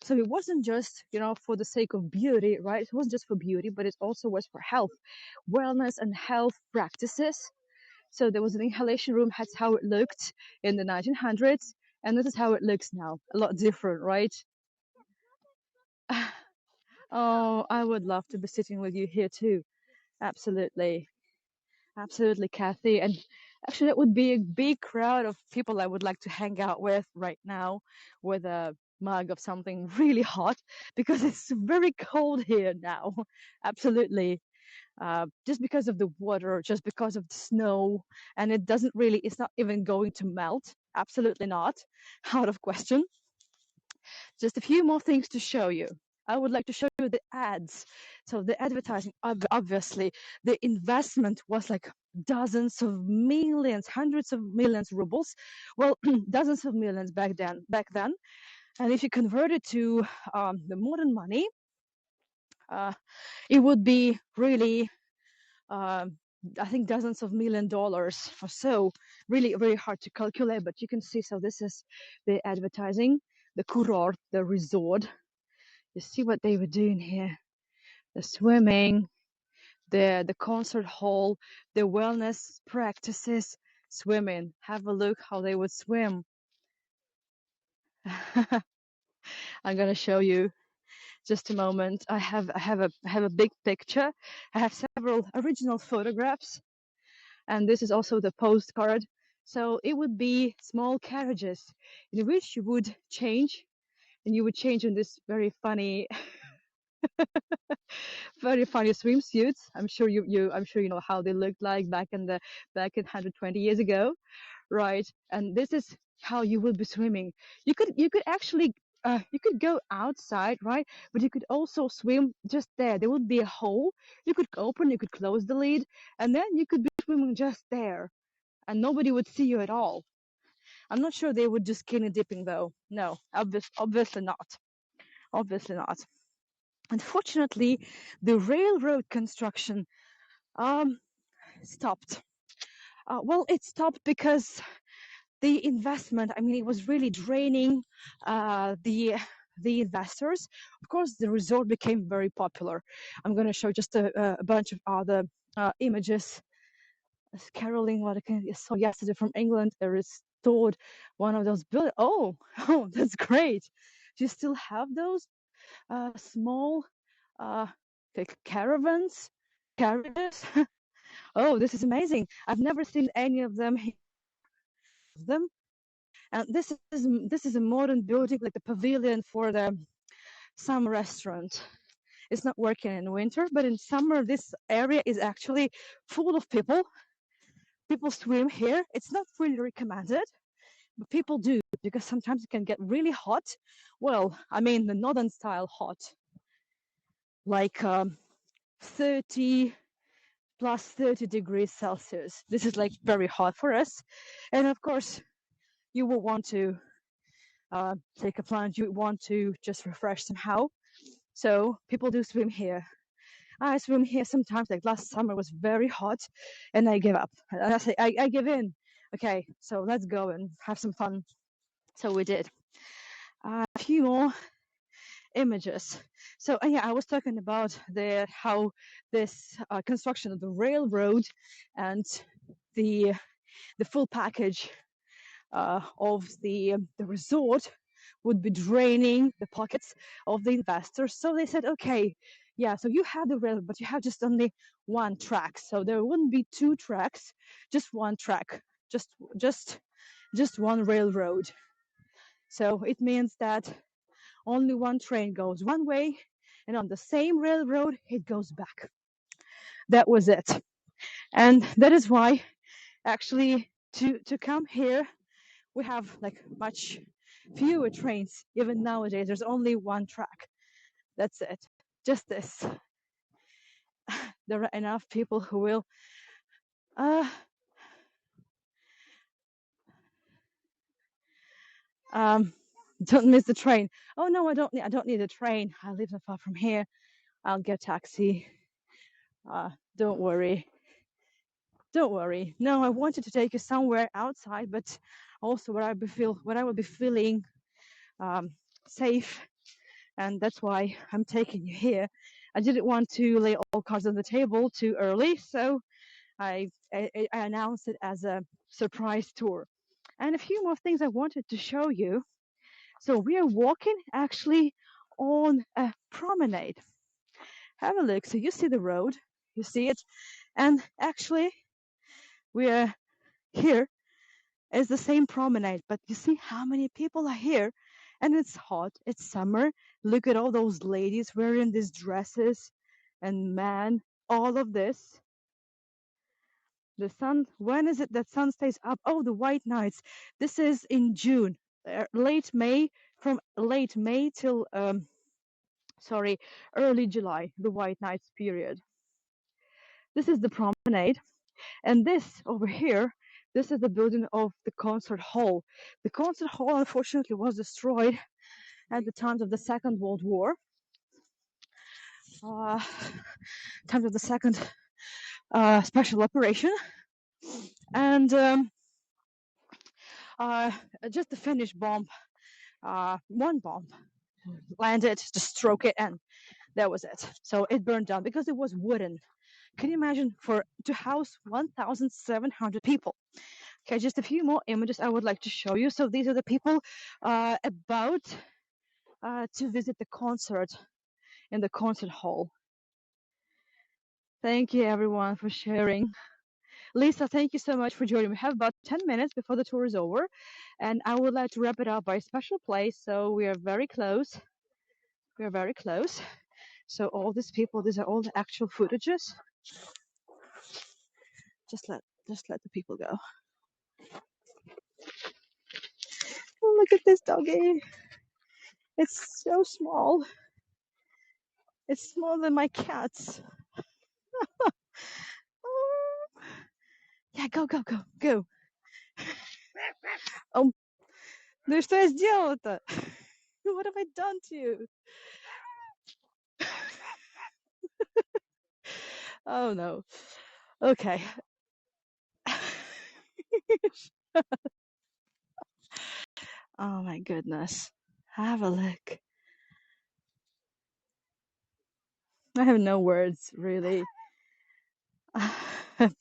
So it wasn't just, for the sake of beauty, right? It wasn't just for beauty, but it also was for health, wellness, and health practices. So there was an inhalation room. That's how it looked in the 1900s. And this is how it looks now. A lot different, right? Oh, I would love to be sitting with you here too. Absolutely. Absolutely, Kathy. And actually, that would be a big crowd of people I would like to hang out with right now with a mug of something really hot, because it's very cold here now. Absolutely. Just because of the water, just because of the snow, and it's not even going to melt. Absolutely not. Out of question. Just a few more things to show you. I would like to show you the ads. So the advertising, obviously, the investment was like dozens of millions, hundreds of millions rubles. Well, dozens of millions back then. And if you convert it to the modern money, it would be really, I think, dozens of $1 million or so. Really, very hard to calculate, but you can see. So this is the advertising, the kurort, the resort. You see what they were doing here. The swimming, the concert hall, the wellness practices, swimming. Have a look how they would swim. I'm gonna show you just a moment. I have a big picture. I have several original photographs, and this is also the postcard. So it would be small carriages in which you would change, and you would change in this very funny, very funny swimsuits. I'm sure you know how they looked like back in 120 years ago, right? And this is how you will be swimming. You could actually you could go outside, right? But you could also swim just there. There would be a hole. You could open, you could close the lid, and then you could be swimming just there, and nobody would see you at all. I'm not sure they would just skinny dipping though. No, obviously not. Obviously not. Unfortunately, the railroad construction um, stopped. Well, it stopped because the investment, I mean, it was really draining the investors. Of course, the resort became very popular. I'm going to show just a bunch of other images. Caroline, what I saw yesterday from England, they restored one of those buildings. Oh, oh, that's great. Do you still have those small like caravans, carriages? Oh, this is amazing. I've never seen any of them. And this is a modern building, like the pavilion for the summer restaurant. It's not working in winter, but in summer this area is actually full of people. People swim here. It's not really recommended, but people do because sometimes it can get really hot. Well, I mean the northern style hot, like 30 plus 30 degrees Celsius. This is like very hot for us. And of course, you will want to take a plunge. You want to just refresh somehow. So people do swim here. I swim here sometimes. Like last summer was very hot, and I give up. And I say I give in. Okay, so let's go and have some fun. So we did. A few more images. So yeah, I was talking about how this construction of the railroad and the full package of the resort would be draining the pockets of the investors. So they said, okay, yeah, so you have the railroad, but you have just only one track. So there wouldn't be two tracks, just one track, just one railroad. So it means that only one train goes one way, and on the same railroad it goes back. That was it. And that is why actually to come here we have like much fewer trains. Even nowadays there's only one track. That's it. Just this. There are enough people who will don't miss the train. Oh no, I don't need a train. I live not far from here. I'll get a taxi. Don't worry. Don't worry. No, I wanted to take you somewhere outside, but also where I would be feeling safe, and that's why I'm taking you here. I didn't want to lay all cards on the table too early, so I announced it as a surprise tour. And a few more things I wanted to show you. So we are walking actually on a promenade. Have a look. So you see the road, you see it, and actually we are here is the same promenade, but you see how many people are here, and it's hot, it's summer. Look at all those ladies wearing these dresses, and man, all of this. The sun, when is it that sun stays up? Oh, the white nights. This is in June, late May, from late May till early July, the white nights period. This is the promenade, and this over here, this is the building of the concert hall. The concert hall unfortunately was destroyed at the time of the Second World War. Time of the second special operation, and just the Finnish bomb, one bomb landed to stroke it, and that was it. So it burned down because it was wooden. Can you imagine to house 1,700 people? Okay, just a few more images I would like to show you. So these are the people about to visit the concert in the concert hall. Thank you everyone for sharing. Lisa, thank you so much for joining. We have about 10 minutes before the tour is over, and I would like to wrap it up by a special place. So we are very close. We are very close. So all these people, these are all the actual footages. Just let the people go. Oh, look at this doggy. It's so small. It's smaller than my cats. Oh. Yeah, go. Oh, ну что я сделала-то? What have I done to you? Oh no. Okay. Oh my goodness. Have a look. I have no words, really.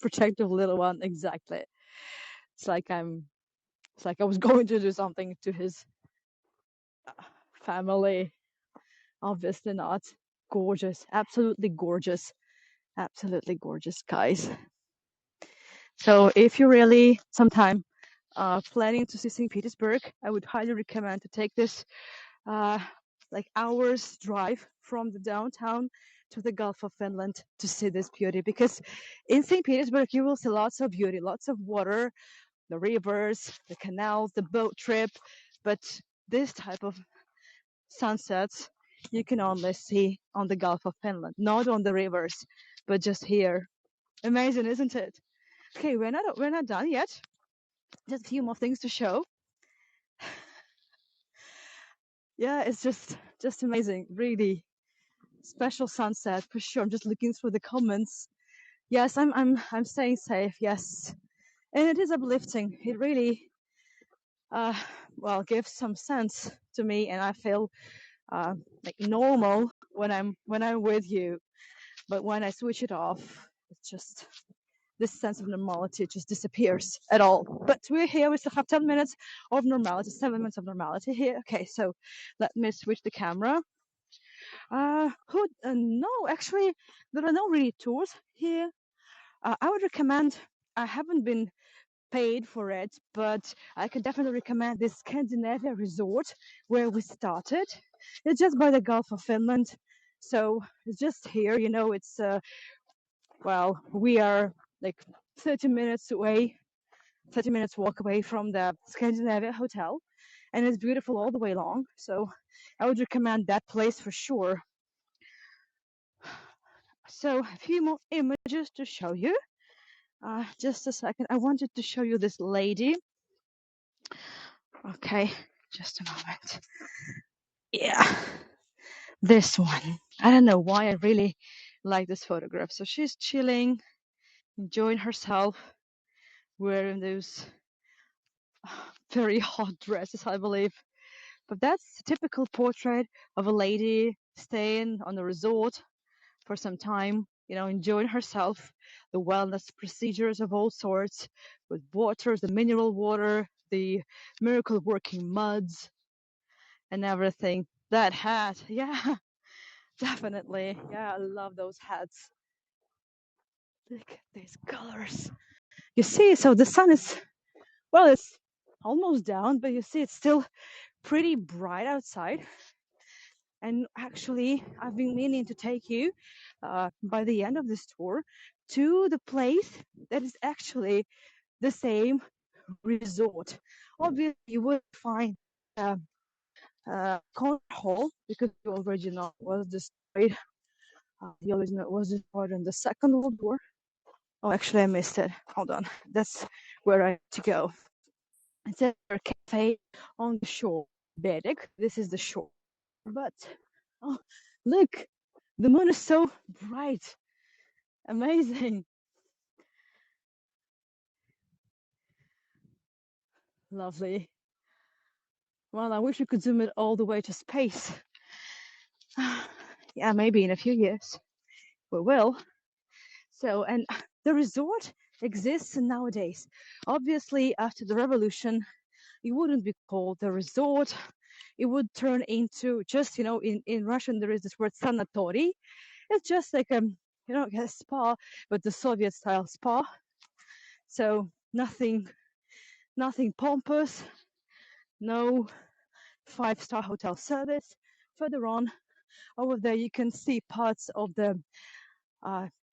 Protective little one, exactly. It's like I was going to do something to his family. Obviously not. Gorgeous, absolutely gorgeous, guys. So if you really sometime planning to see St. Petersburg, I would highly recommend to take this like hours drive from the downtown to the Gulf of Finland to see this beauty, because in St. Petersburg you will see lots of beauty, lots of water, the rivers, the canals, the boat trip, but this type of sunsets you can only see on the Gulf of Finland, not on the rivers, but just here. Amazing, isn't it? Okay, we're not done yet. Just a few more things to show. Yeah, it's just amazing, really special sunset for sure. I'm just looking through the comments. Yes, I'm staying safe. Yes, and it is uplifting. It really well gives some sense to me, and I feel like normal when I'm with you. But when I switch it off, it's just this sense of normality just disappears at all. But we're here. We still have 10 minutes of normality, 7 minutes of normality here. Okay, so let me switch the camera. No, actually, there are no really tours here. I would recommend. I haven't been paid for it, but I can definitely recommend this Scandinavia resort where we started. It's just by the Gulf of Finland, so it's just here. You know, it's well, we are like 30 minutes away, 30 minutes walk away from the Scandinavia hotel, and it's beautiful all the way along. So I would recommend that place for sure. So a few more images to show you. Just a second. I wanted to show you this lady. Okay, just a moment. Yeah, this one. I don't know why I really like this photograph. So she's chilling, enjoying herself, wearing those very hot dresses, I believe. But that's a typical portrait of a lady staying on a resort for some time, you know, enjoying herself, the wellness procedures of all sorts, with waters, the mineral water, the miracle working muds, and everything. That hat, yeah, definitely. Yeah, I love those hats. Look at these colors. You see, so the sun is, well, it's almost down, but you see, it's still pretty bright outside. And actually, I've been meaning to take you by the end of this tour to the place that is actually the same resort. Obviously, you would find concert hall because the original was destroyed. The original was destroyed in the Second World War. Oh, actually, I missed it. Hold on. That's where I have to go. It's a cafe on the shore. Bedek. This is the shore. But, oh, look. The moon is so bright. Amazing. Lovely. Well, I wish we could zoom it all the way to space. Yeah, maybe in a few years. We will. So, and the resort exists nowadays. Obviously, after the revolution, it wouldn't be called the resort. It would turn into just, you know, in Russian, there is this word sanatoriy. It's just like, you know, a spa, but the Soviet style spa. So nothing pompous, no 5-star hotel service. Further on, over there you can see parts of the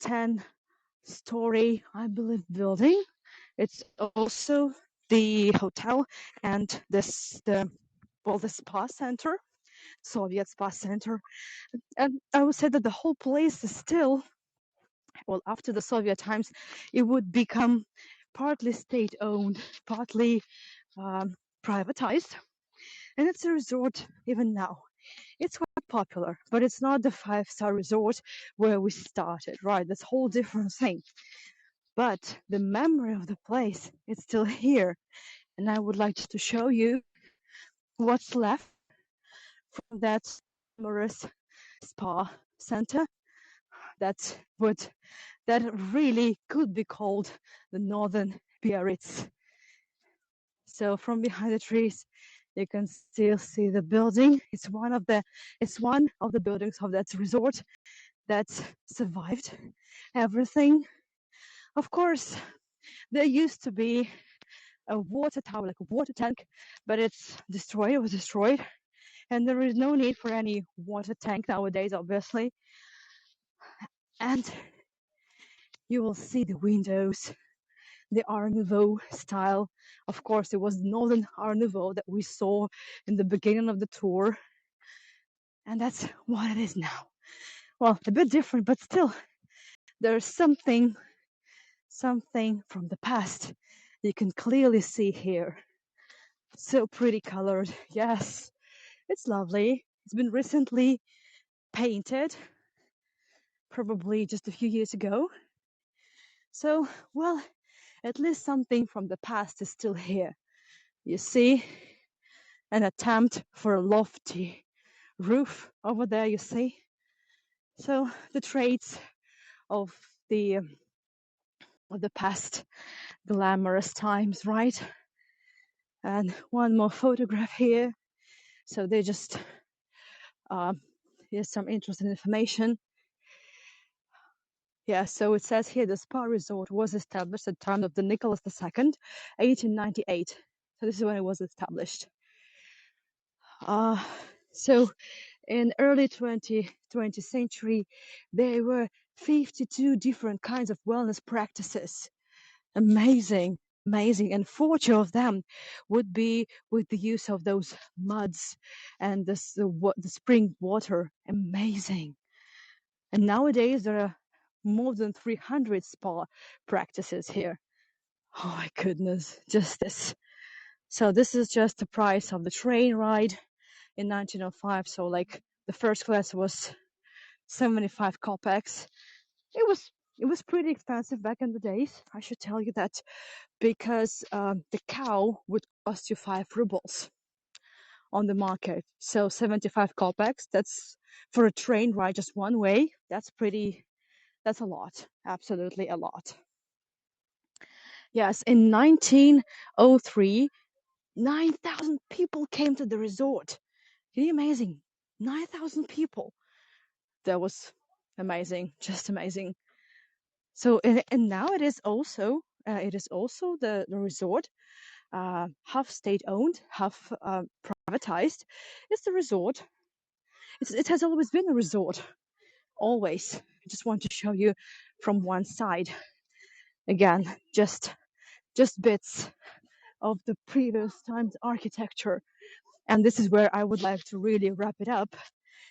10-story, I believe, building. It's also the hotel and the spa center, Soviet spa center. And I would say that the whole place is still, well, after the Soviet times, it would become partly state-owned, partly privatized. And it's a resort even now. It's quite popular, but it's not the 5-star resort where we started, right? That's a whole different thing. But the memory of the place is still here. And I would like to show you what's left from that glamorous spa center that really could be called the Northern Biarritz. So from behind the trees, you can still see the building. It's one of the buildings of that resort that survived everything. Of course, there used to be a water tower, like a water tank, but it's destroyed. It was destroyed, and there is no need for any water tank nowadays, obviously. And you will see the windows, the Art Nouveau style. Of course, it was Northern Art Nouveau that we saw in the beginning of the tour, and that's what it is now. Well, a bit different, but still, there's something from the past you can clearly see here. So pretty colored. Yes, it's lovely. It's been recently painted, probably just a few years ago. So, well, at least something from the past is still here. You see an attempt for a lofty roof over there, you see. So the traits of the past glamorous times, right? And one more photograph here. So they just here's some interesting information. Yeah, so it says here the spa resort was established at the time of the Nicholas II, 1898. So this is when it was established. So in early 20th century, there were 52 different kinds of wellness practices. Amazing. And 40 of them would be with the use of those muds and the spring water. Amazing. And nowadays there are more than 300 spa practices here. Oh my goodness, just this. So this is just the price of the train ride in 1905. So like the first class was 75 kopecks. It was pretty expensive back in the days, I should tell you that, because the cow would cost you 5 rubles on the market. So 75 kopecks, that's for a train ride just one way. That's a lot, absolutely a lot. Yes, in 1903, 9,000 people came to the resort. Can you imagine? 9,000 people. That was amazing, just amazing. So, and now it is also the resort, half state-owned, half privatized. It's the resort. It has always been a resort, always. I just want to show you from one side. Again, just bits of the previous times architecture. And this is where I would like to really wrap it up.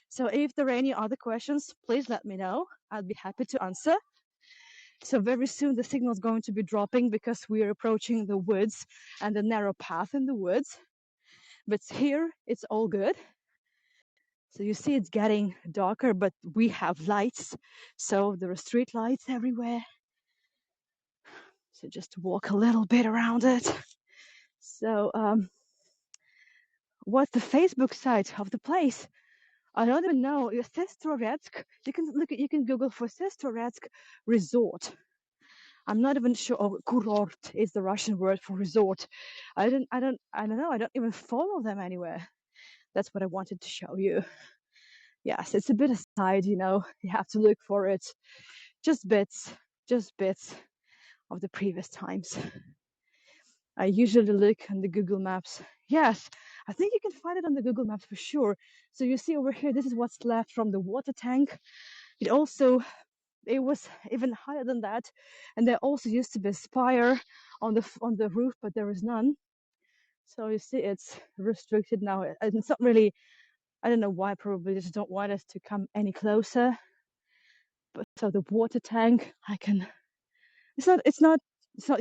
So if there are any other questions, please let me know. I'll be happy to answer. So very soon the signal is going to be dropping because we are approaching the woods and the narrow path in the woods. But here it's all good. So you see it's getting darker, but we have lights. So there are street lights everywhere. So just walk a little bit around it. So what's the Facebook site of the place? I don't even know. Sestroretsk. You can Google for Sestroretsk resort. I'm not even sure. Oh, kurort is the Russian word for resort. I don't know. I don't even follow them anywhere. That's what I wanted to show you. Yes, it's a bit aside, you have to look for it. Just bits of the previous times. I usually look on the Google Maps. Yes, I think you can find it on the Google Maps for sure. So you see over here, this is what's left from the water tank. It was even higher than that, and there also used to be a spire on the roof, but there is none. So you see, it's restricted now. And it's not really, I don't know why, probably they just don't want us to come any closer. But so the water tank, it's not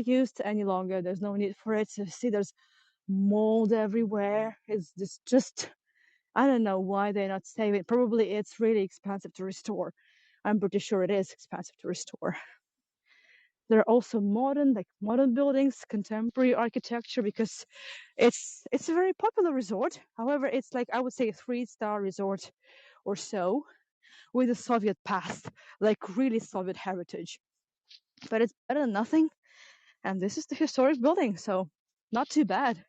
used any longer. There's no need for it. So you see, there's mold everywhere. It's just I don't know why they're not saving it. Probably it's really expensive to restore. I'm pretty sure it is expensive to restore. There are also modern buildings, contemporary architecture, because it's a very popular resort. However, it's like, I would say, a 3-star resort or so, with a Soviet past, like really Soviet heritage. But it's better than nothing. And this is the historic building, so not too bad.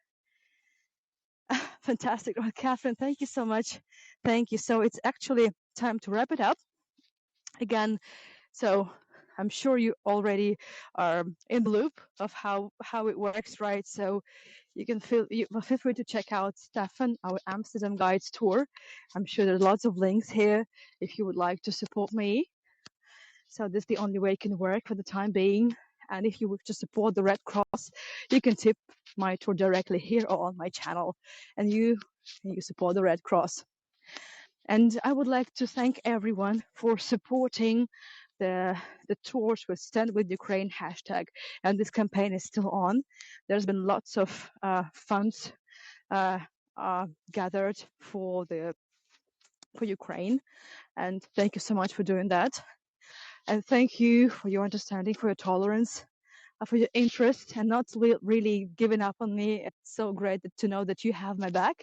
Fantastic. Well, Catherine, thank you so much. Thank you. So it's actually time to wrap it up again. So I'm sure you already are in the loop of how it works, right? So you can feel free to check out Stefan, our Amsterdam Guides tour. I'm sure there's lots of links here if you would like to support me. So this is the only way it can work for the time being. And if you wish to support the Red Cross, you can tip my tour directly here or on my channel, and you support the Red Cross. And I would like to thank everyone for supporting the tours with Stand With Ukraine hashtag. And this campaign is still on. There's been lots of funds gathered for Ukraine. And thank you so much for doing that. And thank you for your understanding, for your tolerance, for your interest, and not really giving up on me. It's so great to know that you have my back.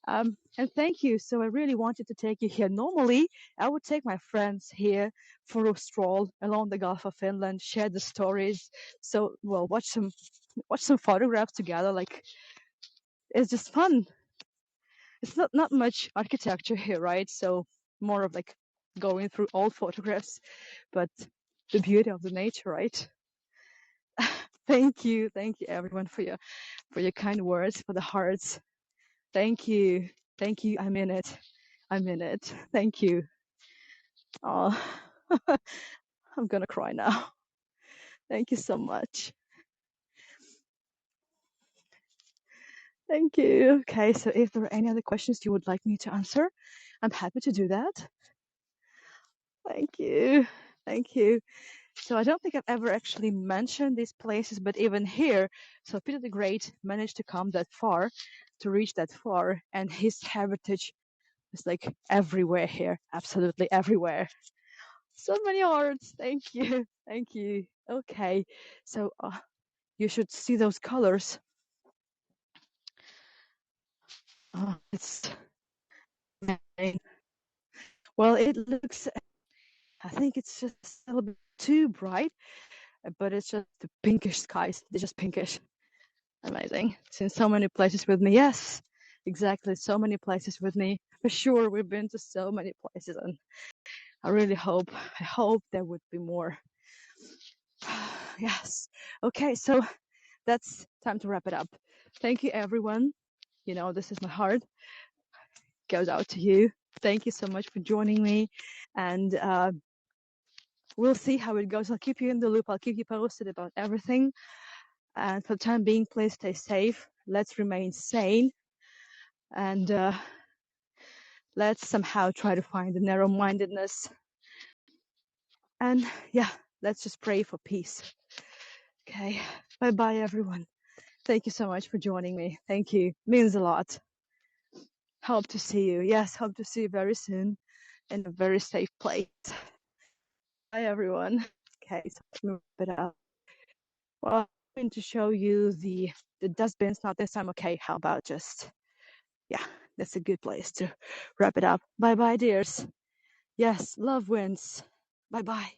And thank you. So I really wanted to take you here. Normally, I would take my friends here for a stroll along the Gulf of Finland, share the stories. So, well, watch some photographs together. Like, it's just fun. It's not much architecture here, right? So more of like going through old photographs, but the beauty of the nature, right? Thank you everyone for your kind words, for the hearts. Thank you. I mean it. Thank you. Oh, I'm gonna cry now. Thank you so much. Thank you. Okay, so if there are any other questions you would like me to answer, I'm happy to do that. Thank you. So I don't think I've ever actually mentioned these places, but even here, so Peter the Great managed to come that far, to reach that far, and his heritage is like everywhere here, absolutely everywhere. So many hearts. Thank you. Okay, so you should see those colors. It's amazing. Well, it looks, I think it's just a little bit too bright, but it's just the pinkish skies. They're just pinkish. Amazing. Seen so many places with me. Yes, exactly. So many places with me. For sure, we've been to so many places, and I hope there would be more. Yes. Okay, so that's time to wrap it up. Thank you, everyone. You know, this is my heart. Goes out to you. Thank you so much for joining me, and we'll see how it goes. I'll keep you in the loop. I'll keep you posted about everything. And for the time being, please stay safe. Let's remain sane, and let's somehow try to find the narrow-mindedness. And yeah, let's just pray for peace. Okay. Bye-bye, everyone. Thank you so much for joining me. Thank you. Means a lot. Hope to see you. Yes, hope to see you very soon in a very safe place. Bye, everyone. Okay, so let's move it up. Well, I'm going to show you the dustbins. Not this time. Okay, how about just, yeah, that's a good place to wrap it up. Bye-bye, dears. Yes, love wins. Bye-bye.